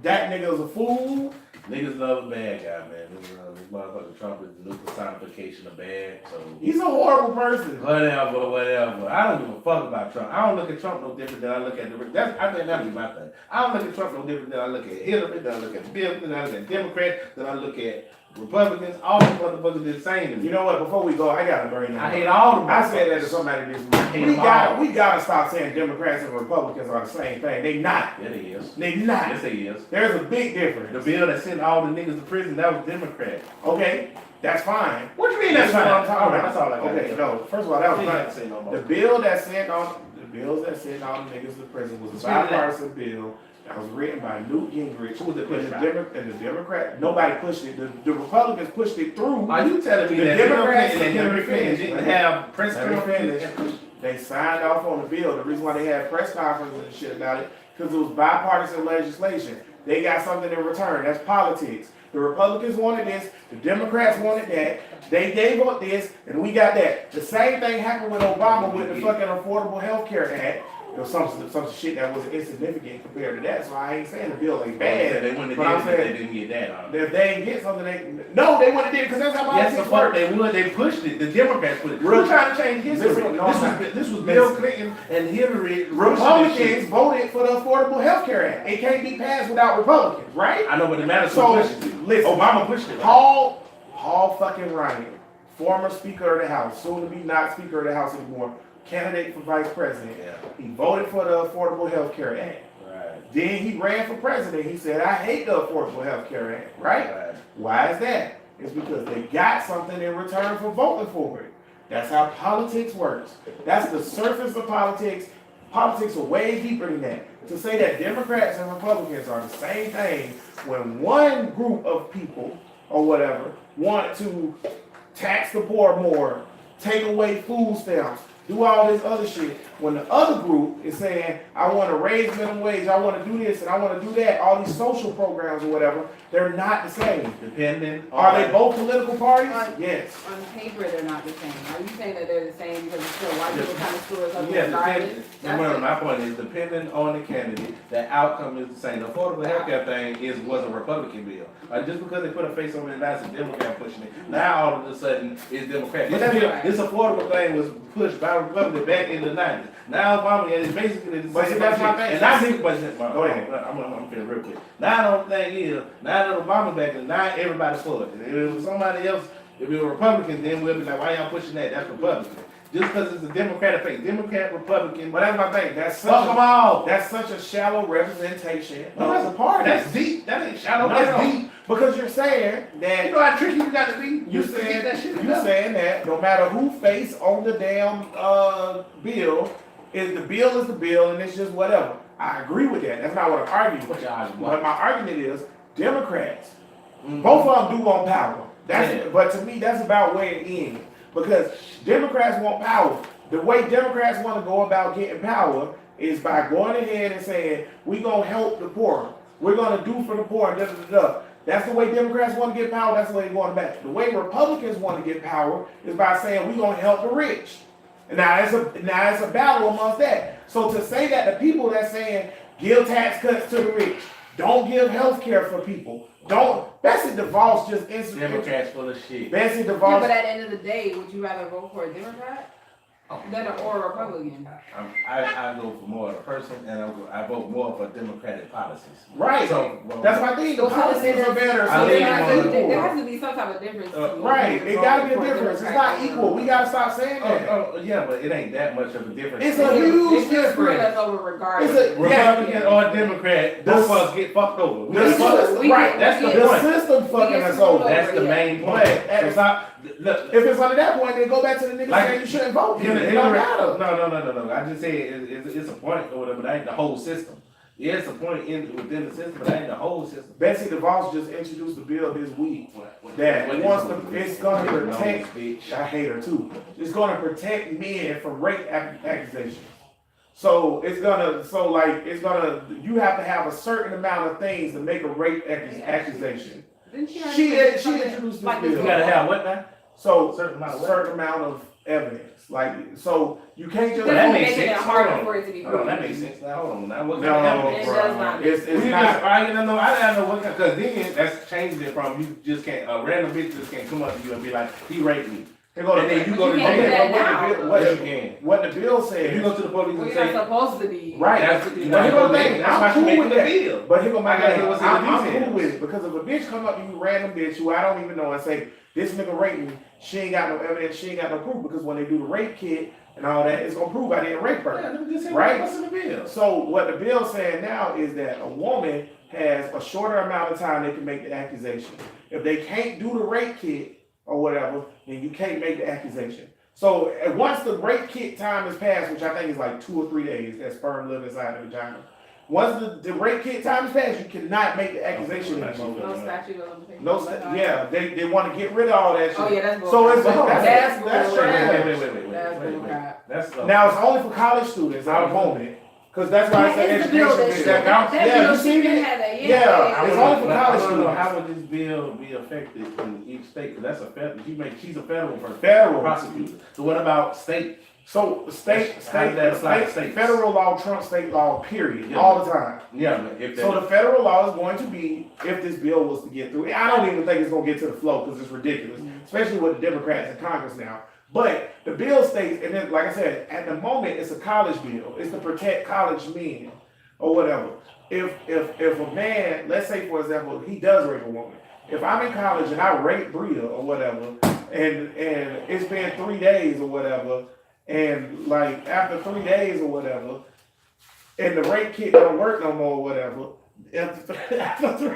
that nigga's a fool. Niggas love a bad guy, man. This motherfucker Trump is the new personification of bad. So He's a horrible person. whatever. I don't give a fuck about Trump. I don't look at Trump no different than I look at the. I think that'd be my thing. I don't look at Trump no different than I look at Hillary, than I look at Bill, than I look at Democrats, than I look at Republicans. All these motherfuckers are the same to me. You know what? Before we go, I gotta bring that I up. hate all the I said that to motherfuckers. somebody this hate week. them all. We gotta stop saying Democrats and Republicans are the same thing. They not. Yeah, they is. They not. Yes, they is. There's a big The difference. bill that sent all the niggas to prison, that was Democrat. Okay, that's fine. What you mean that's That's fine? what I'm talking about. That's all I got. Okay, no. First of all, that was I fine. can't say no more. The bill that sent all the niggas to prison was a Speak of that. bipartisan bill that was written by Newt Gingrich. Who was it pushed by? And the Democrat, nobody pushed it. The Republicans pushed it through. Are you telling me The that Bill Democrats- Clinton and Hillary Clinton didn't have press Let me conferences? finish. They signed off on the bill. The reason why they had press conferences and shit about it, because it was bipartisan legislation. They got something in return. That's politics. The Republicans wanted this. The Democrats wanted that. They gave up this, and we got that. The same thing happened with Obama with the fucking Affordable Health Care Act. There was some shit that was insignificant compared to that. So I ain't saying the bill ain't bad. They wouldn't But I'm have did it if saying- they didn't get that. If they ain't get something, they wouldn't have did it because that's how Yes, the politics fuck work. they would. They pushed it. The Democrats put it. Real- We're trying to change history. Listen, no, I'm not. This was Bill Listen. Clinton and Hillary. Republicans voted for the Affordable Health Care Act. It can't be passed without Republicans, right? I know, but it matters So, who pushed it. listen. Obama pushed it. Paul fucking Ryan, former Speaker of the House, soon to be not Speaker of the House anymore, candidate for Vice President. Yeah. He voted for the Affordable Health Care Act. Right. Then he ran for president. He said, I hate the Affordable Health Care Act, right? Why is that? It's because they got something in return for voting for it. That's how politics works. That's the surface of politics. Politics are way deeper than that. To say that Democrats and Republicans are the same thing when one group of people or whatever want to tax the poor more, take away food stamps, do all this other shit. When the other group is saying, I want to raise minimum wage, I want to do this and I want to do that, all these social programs or whatever, they're not the same. Depending on. Are they both political parties? On- Yes. On paper, they're not the same. Are you saying that they're the same because it's still white people kind of screw us up Yeah, regardless? remember, my point is, depending on the candidate, the outcome is the same. The affordable healthcare thing was a Republican bill. Just because they put a face on it, now it's a Democrat pushing it. Now all of a sudden, it's Democrat. But This that's bill, right. this affordable thing was pushed by Republicans back in the 90s. Now Obama is basically the But see, same. that's my thing. And I think, but Go ahead. I'm feeling real quick. Now the thing is, now that Obama's back, and now everybody's for it. And if it was somebody else, if it was Republican, then we'll be like, why y'all pushing that? That's Republican. Just because it's a Democratic thing, Democrat, Republican. But that's my thing. That's Fuck such them a, all. that's such a shallow representation No, of the party. That's deep. That ain't shallow. No, That's no. deep. Because you're saying that You know how tricky you got to be? You to get that shit you together. saying that no matter who face on the damn bill, is the bill and it's just whatever. I agree with that. That's not what I'm arguing. What your argument? But my argument is Democrats, Mhm. both of them do want power. That's Yeah. but to me that's about where it ends. Because Democrats want power. The way Democrats want to go about getting power is by going ahead and saying, we're gonna help the poor. We're gonna do for the poor, da da da da. That's the way Democrats want to get power, that's the way they're going back. The way Republicans want to get power is by saying we're gonna help the rich. And now it's a battle amongst that. So to say that the people that's saying give tax cuts to the rich, don't give health care for people, Betsy DeVos just instantly. Democrats full of shit. Betsy Yeah, DeVos. but at the end of the day, would you rather vote for a Democrat or a Republican? I go for more of a person, and I vote more for democratic policies. Right. So That's my thing. The So policies are better. I So lean they're on not the equal. There has to be some type of difference. Right. It gotta be a difference. It's not equal. We gotta stop saying that. Oh, yeah, but it ain't that much of a difference. It's a huge It's just screwing difference. us over regardless. It's a- Republican or Democrat, both of us get fucked over. We The get fucked system, we right. get- That's we the get- The point. system fucking get us screwed over. over. That's the main point. But- It's not, look, If it's under that point, then go back to the nigga Like- saying you shouldn't vote. no, It don't matter. no. I just said it's a point or whatever, but that ain't the whole system. Yeah, it's a point within the system, but that ain't the whole system. Betsy DeVos just introduced a bill this week that wants to, it's gonna protect, bitch. I hate her too. It's gonna protect men from rape accusations. So it's gonna, you have to have a certain amount of things to make a rape accusation. Didn't she She already introduced this like bill. You gotta have what now? So, Certain amount of what? certain amount of evidence, like, so you can't just. That Doesn't makes make it sense. harder Hold on. for it to be Hold on, that proven. makes sense. Now, hold on. Now, what No, kind of It evidence? does not. It's We just not. arguing, I don't know what, because then that's changing it from you just can't, a random bitch just can't come up to you and be like, he raped me. They go to- And then you But go you to can't do jail. that what the now. bill- what Yes, the- you can. What the bill If you says, go to the police Well, and you're say, not supposed to be. right, that's, but you here know, go the thing, that's why I'm she cool making with the that. bill. But here go my I gotta thing, hear what's in the I'm details. cool with it, because if a bitch come up to you, random bitch, who I don't even know, and say, this nigga raped me, she ain't got no evidence, she ain't got no proof, because when they do the rape kit and all that, it's gonna prove I didn't rape her. Yeah, let me just say Right. what's in the bill. So what the bill's saying now is that a woman has a shorter amount of time they can make the accusation. If they can't do the rape kit or whatever, then you can't make the accusation. So once the rape kit time is passed, which I think is like 2 or 3 days, that sperm live inside the vagina. Once the rape kit time is passed, you cannot make the accusation anymore. No statute of limitations. No, yeah, they want to get rid of all that shit. Oh, yeah, that's bull. So it's That's that's bull. trash. That's bull crap. That's Now it's only for college students at the moment, because that's why it's an That is the bill education that bill. that Yeah, bill you she seen been it? had that. Yeah, it's only for college students. How would this bill be affected in each state? Because that's a federal, she's a federal person. Federal. Prosecutor. So what about state? So the state, How does that apply to states? federal law trumps state law, period, Yeah. all the time. Yeah, but if So the federal law is going to be, if this bill was to get through, I don't even think it's gonna get to the floor because it's ridiculous, especially with the Democrats in Congress now. But the bill states, and then, like I said, at the moment, it's a college bill. It's to protect college men or whatever. If a man, let's say for example, he does rape a woman. If I'm in college and I rape Bria or whatever, and it's been 3 days or whatever, and like after 3 days or whatever, and the rape kit don't work no more or whatever, after 3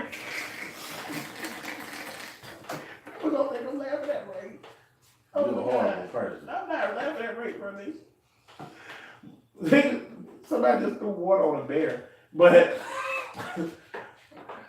we're gonna think I'm laughing at rape. you're a my horrible God. person. I'm not laughing at rape, Bernice. Somebody just threw water on a bear. But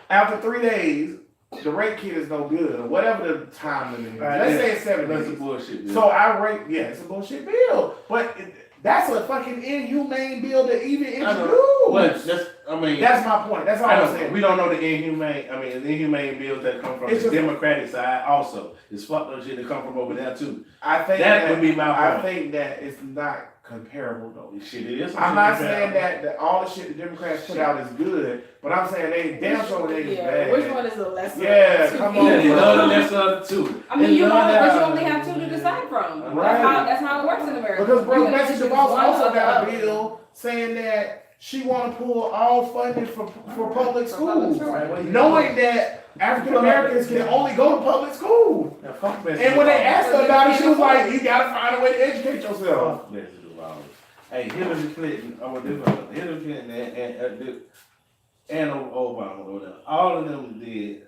after 3 days, the rape kit is no good, or whatever the time limit is. Let's say it's 7 That's a days. bullshit. So I rape, yeah, it's a bullshit bill. But That's a fucking inhumane bill to even I know. Well, introduce. that's That's my point. That's all I I'm know, saying. we don't know the inhumane bills that come from It's the just- Democratic side also. It's fucked up shit that come from over there too. I think That would be my I point. think that it's not comparable though. Shit, it is. I'm not saying that all the shit the Democrats put out is good, but I'm saying they damn sure they is Yeah, bad. which one is the lesser? Yeah, of the two? come Yeah, on, they bro. love the lesser of the two. I mean, They you love only, but that- you only have two to decide from. Right. That's how it works in America. Because bro, You can Betsy choose DeVos one also or the got a other. bill saying that she want to pull all funding for public For public schools, schools. knowing that African Americans can only go to public school. Now, fuck Betsy And when they DeVos. asked her about it, she was like, "You gotta find a way to educate yourself." Fuck Betsy DeVos. Hey, Hillary Clinton, Hillary Clinton and Obama, or whatever, all of them did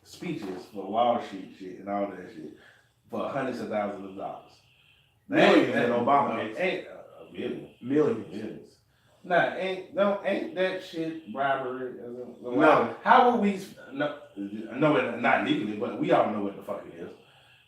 speeches for Wall Street shit and all that shit for hundreds of thousands of dollars. Millions in Obama case. Ain't millions. Millions. Millions. Nah, ain't that shit bribery? No. How would we? No, know it not legally, but we all know what the fuck it is.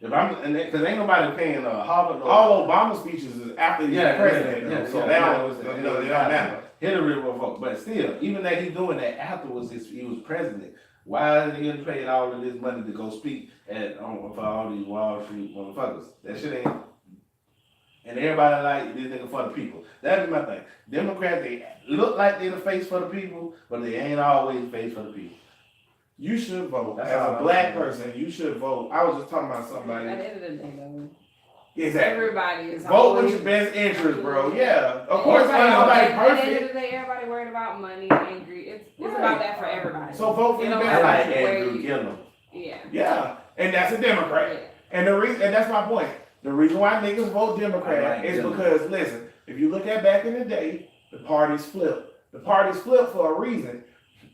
If I'm, and because ain't nobody paying Harvard. All Obama speeches is after he's president, though, so they don't matter. Hillary will vote, but still, even that he's doing that afterwards, he was president. Why is he getting paid all of this money to go speak for all these Wall Street motherfuckers? That shit ain't. And everybody like this nigga for the people. That's my thing. Democrats, they look like they're the face for the people, but they ain't always face for the people. You should vote. That's As all a I'm black saying. person, you should vote. I was just talking about At somebody. the end of the day, though, Exactly. everybody is Vote always. with your best interest, bro. Yeah. Of course, ain't Everybody- nobody At the end perfect. of the day, everybody worried about money, angry. It's Right. about that for everybody. So vote for You your know, I best like interest. Andrew Gillum. Yeah. Yeah. And that's a Democrat. Yeah. And and that's my point. The reason why niggas vote Democrat I like is Gillum. because, listen, if you look at back in the day, the parties flipped. The parties flipped for a reason.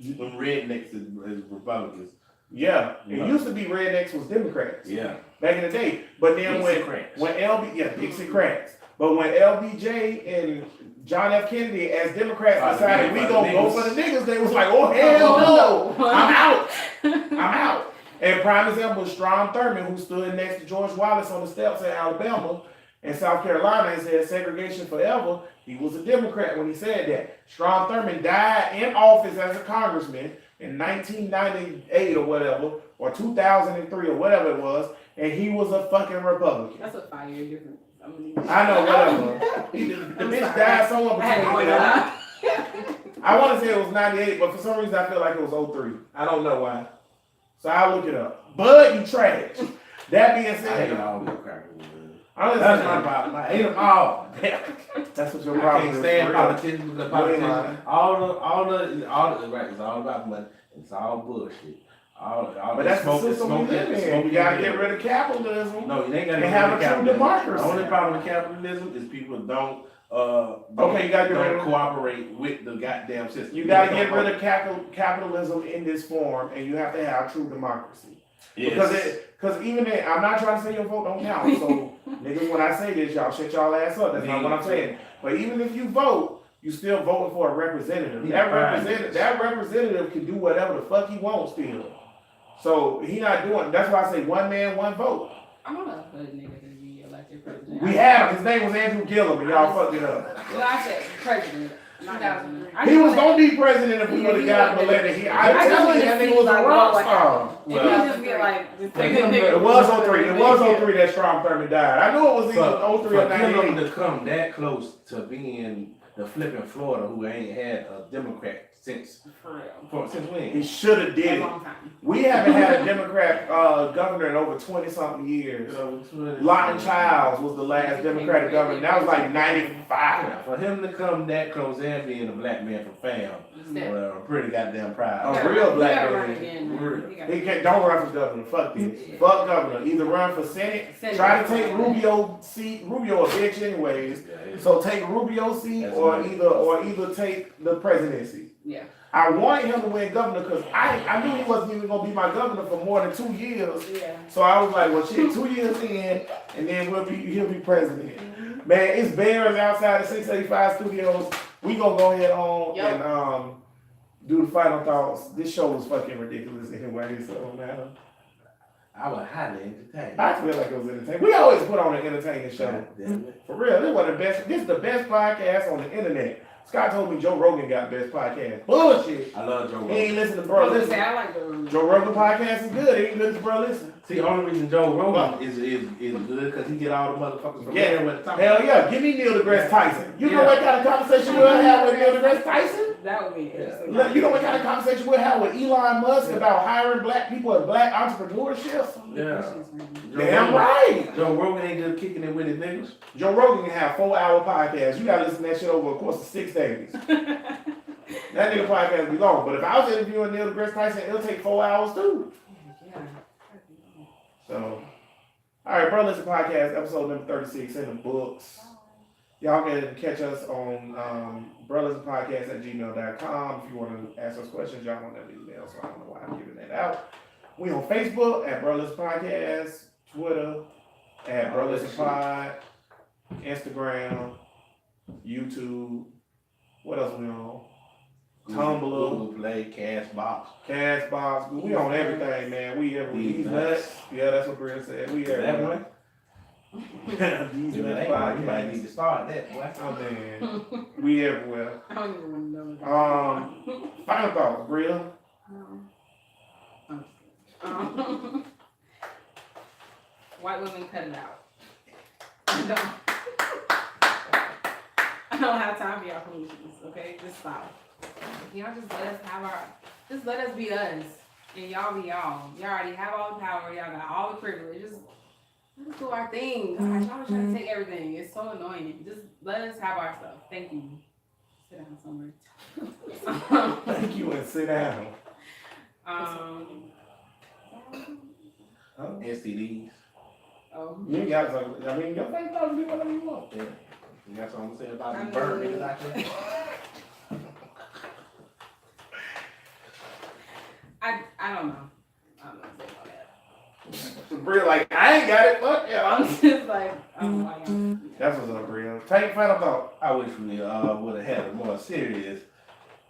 Them rednecks is Republicans. Yeah. It Yeah. used to be rednecks was Democrats Yeah. back in the day. But then when Dixiecrats. But when LBJ and John F. Kennedy as Democrats decided we gonna go for the niggas, they was like, oh hell no, I'm out. I'm out. And prime example was Strom Thurmond, who stood next to George Wallace on the steps in Alabama and South Carolina and said segregation forever. He was a Democrat when he said that. Strom Thurmond died in office as a congressman in 1998 or whatever, or 2003 or whatever it was, and he was a fucking Republican. That's a 5-year difference. I mean, I know, whatever. The I'm bitch sorry. died somewhere I had to between point that. that out. I want to say it was 98, but for some reason I feel like it was 03. I don't know why. So I'll look it up. Bud, you trash. That being I hate said, all these crackers. I'm just That's saying, my problem. I hate them all. that's what your I problem can't is. stand for real. politicians because politicians, all the right, it's all about money. It's all bullshit. All But that's the system we live in. We gotta get rid of capitalism. No, you ain't gotta and get have rid a of true capitalism. democracy. The only problem with capitalism is people don't Okay, you gotta get rid don't of cooperate with the goddamn system. You gotta get rid of capitalism in this form, and you have to have true democracy. Because even then, I'm not trying to say your vote don't count. So niggas, when I say this, y'all shut y'all ass up. That's not what I'm saying. But even if you vote, you still voting for a representative. That representative can do whatever the fuck he wants still. So he not doing. That's why I say one man, one vote. I want to put a nigga to be elected president. We had him. His name was Andrew Gillum, and y'all fucked it up. Well, I said president. Not president. He was gonna be president if we would have got him elected. I'm telling you, that nigga was a rock star. If he just get like, this It was 03. It was 03 that Strom Thurmond died. I knew it was either 03 or for Gillum 98. to come that close to being the flipping Florida who ain't had a Democrat since for real. since when? He should have did A it. long time. We haven't had a Democrat governor in over 20-something years. Lawton Childs was the last Democratic governor. That was like 95. For him to come that close and being a black man from fam, Yeah. I'm pretty goddamn proud. A real black He gotta run man. again, man. He gotta- He can't. Don't run for governor. Fuck this. Fuck governor. Either run for Senate. Try to take Rubio's seat. Rubio a bitch anyways. So take Rubio's seat, or either take the presidency. Yeah. I wanted him to win governor because I knew he wasn't even gonna be my governor for more than 2 years. Yeah. So I was like, well, shit, 2 years in, and then he'll be president. Man, it's bears outside the 685 studios. We gonna go ahead on and do the final thoughts. This show was fucking ridiculous anyway, so man. I was highly entertained. I feel like it was entertaining. We always put on an entertaining show. God damn it. For real, this is the best podcast on the internet. Scott told me Joe Rogan got best podcast. Bullshit. I love Joe He ain't Rogan. listen to I Bro was gonna Listen. say, I like the room. Joe Rogan podcast is good. He ain't good to Bro Listen. See, the only reason Joe Rogan is good because he get all the motherfuckers from Yeah. there with the top. Hell yeah, give me Neil deGrasse Tyson. You know Yeah. what kind of conversation we'll have with Neil deGrasse Tyson? That would be interesting. Look, you know what kind of conversation we'll have with Elon Musk about hiring black people and black entrepreneurship? Yeah. Joe Damn Rogan- right. Joe Rogan ain't just kicking it with his niggas. Joe Rogan can have 4-hour podcasts. You gotta listen to that shit over a course of 6 days. That nigga podcast be long. But if I was interviewing Neil deGrasse Tyson, it'll take 4 hours too. Yeah. So, all right, Bro Listen Podcast, episode number 36 in the books. Y'all can catch us on brolistenpodcast@gmail.com. If you want to ask us questions, y'all want that email, so I don't know why I'm giving that out. We on Facebook at Bro Listen Podcast, Twitter at Bro Listen Pod, Instagram, YouTube. What else we on? Tumblr. Google Play, Castbox. Castbox. We on everything, man. We everywhere. These nuts. Yeah, that's what Brian said. We That everywhere. one? These You nuts might need podcast. to start that, boy. Oh man, we everywhere. I don't even want to know. Final thoughts, Bria. White women cut it out. I don't have time for y'all foolishness, okay? Just stop. Y'all just let us have just let us be us. And y'all be y'all. Y'all already have all the power. Y'all got all the privilege. Just let us do our thing. Gosh, y'all trying to take everything. It's so annoying. Just let us have our stuff. Thank you. Sit down somewhere. Thank you and sit down. STDs. You ain't got something. I mean, your face thoughts do whatever you want. Yeah. You got something to say about I these bird mean- niggas out there? I don't know. I don't know what to say about that. Bria like, I ain't got it. Fuck yeah. I'm just like, I don't know why y'all. That's what's up, Bria. Take final thought. I wish we would have had a more serious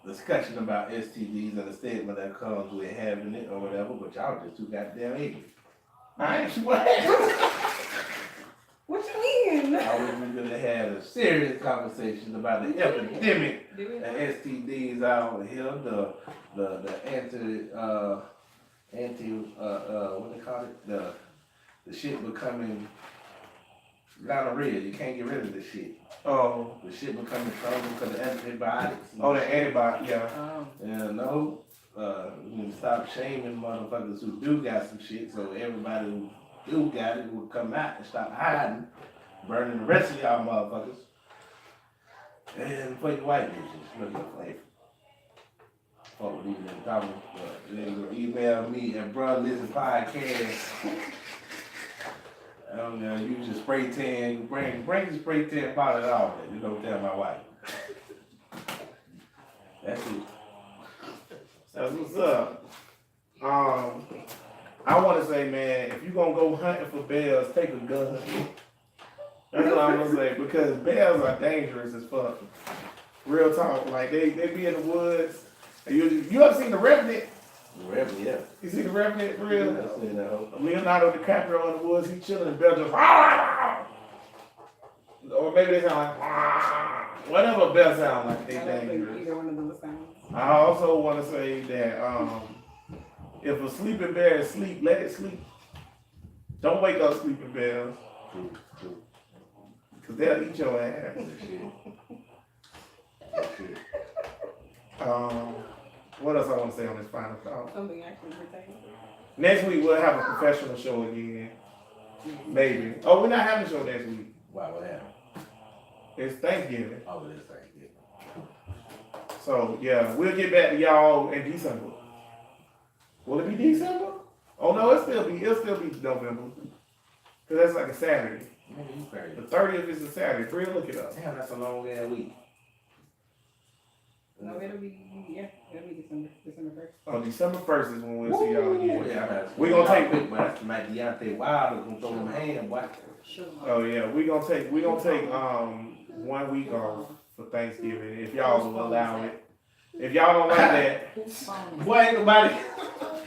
discussion about STDs and the stigma that comes with having it or whatever, but y'all just too goddamn ignorant. I ain't what? What you mean? I wish we could have had a serious conversation about the epidemic Do we? of STDs out here, the what they call it, the shit becoming gonorrhea. You can't get rid of this shit. Oh, The shit becoming stronger because of antibiotics. oh, the antibiotic, yeah. Oh. Yeah, no. We need to stop shaming motherfuckers who do got some shit, so everybody who do got it will come out and stop hiding, burning the rest of y'all motherfuckers. And for your white bitches, look at your flavor. Fuck with these niggas talking, but they gonna email me at Bro Listen Podcast. I don't know, use your spray tan, bring the spray tan bottle and all that. You don't tell my wife. That's it. That's what's up. I want to say, man, if you gonna go hunting for bears, take a gun. That's what I'm gonna say, because bears are dangerous as fuck. Real talk, like they be in the woods. You ever seen The Revenant? Wherever, yeah. You see The Revenant, for real? I seen that hoe. Leonardo DiCaprio in the woods, he chilling, and bear just or maybe they sound like whatever a bear sound like. They I don't think dangerous. either one of those sounds. I also want to say that if a sleeping bear is asleep, let it sleep. Don't wake up sleeping bears, True, true. because they'll eat your ass. Good shit. Good shit. What else I want to say on this final thought? Something actually pertaining. Next week we'll have a professional show again. Maybe. Oh, we're not having a show next week. Why would happen? It's Thanksgiving. All of this Thanksgiving. So yeah, we'll get back to y'all in December. Will it be December? Oh no, it'll still be November. Cause that's like a Saturday. Nigga, you crazy. The 30th is a Saturday. Free, look it up. Damn, that's a long ass week. No, it'll be December 1st. On December 1st is when we'll see y'all again. Yeah, We gonna take- quick, but that's my Deontay Wilder gonna throw them hand, boy. Sure. Oh yeah, we gonna take 1 week off for Thanksgiving if y'all will allow it. If y'all don't like that, Boy, ain't nobody.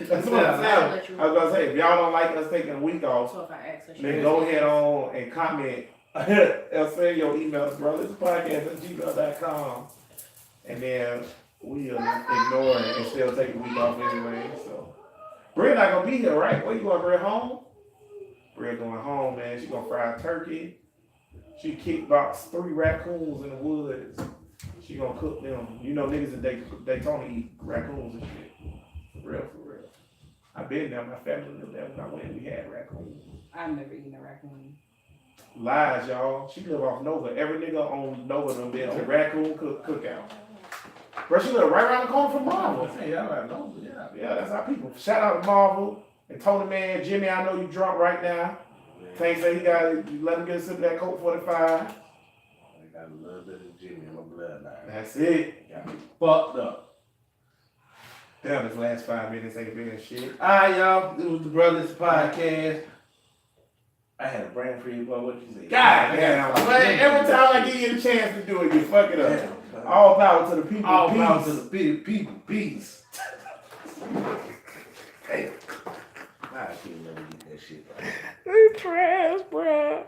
That's what I'm I'll saying. let you I was gonna say, if y'all don't like us taking a week off, So if I ask her, she then go ahead on and comment. Or send your email to brotherspodcast@gmail.com. And then we'll ignore it and still take a week off anyway. So Bria not gonna be here, right? Where you going, Bria? Home? Bria going home, man. She gonna fry a turkey. She kickbox 3 raccoons in the woods. She gonna cook them. You know niggas in Daytona eat raccoons and shit. For real, for real. I been there. My family lived there when I went. We had raccoons. I've never eaten a raccoon. Lies, y'all. She live off Nova. Every nigga on Nova done been to raccoon cookout. Bro, she live right around the corner from Marvel. Hey, y'all I know, yeah. Yeah, that's our people. Shout out to Marvel and Tony Man. Jimmy, I know you drunk right now. Tank say he got let him get a sip of that Coke 45. I got a little bit of Jimmy in my bloodline. That's it. Got me fucked up. Damn, this last 5 minutes ain't been shit. Alright, y'all. This was the Brothers Podcast. I had a brain freeze, boy. What you say? God damn. Man, every time I give you the chance to do it, you fuck it up. Damn. All power to the people. All Peace. power to the people. Peace. Damn. I can't never get that shit right. You trash, bruh.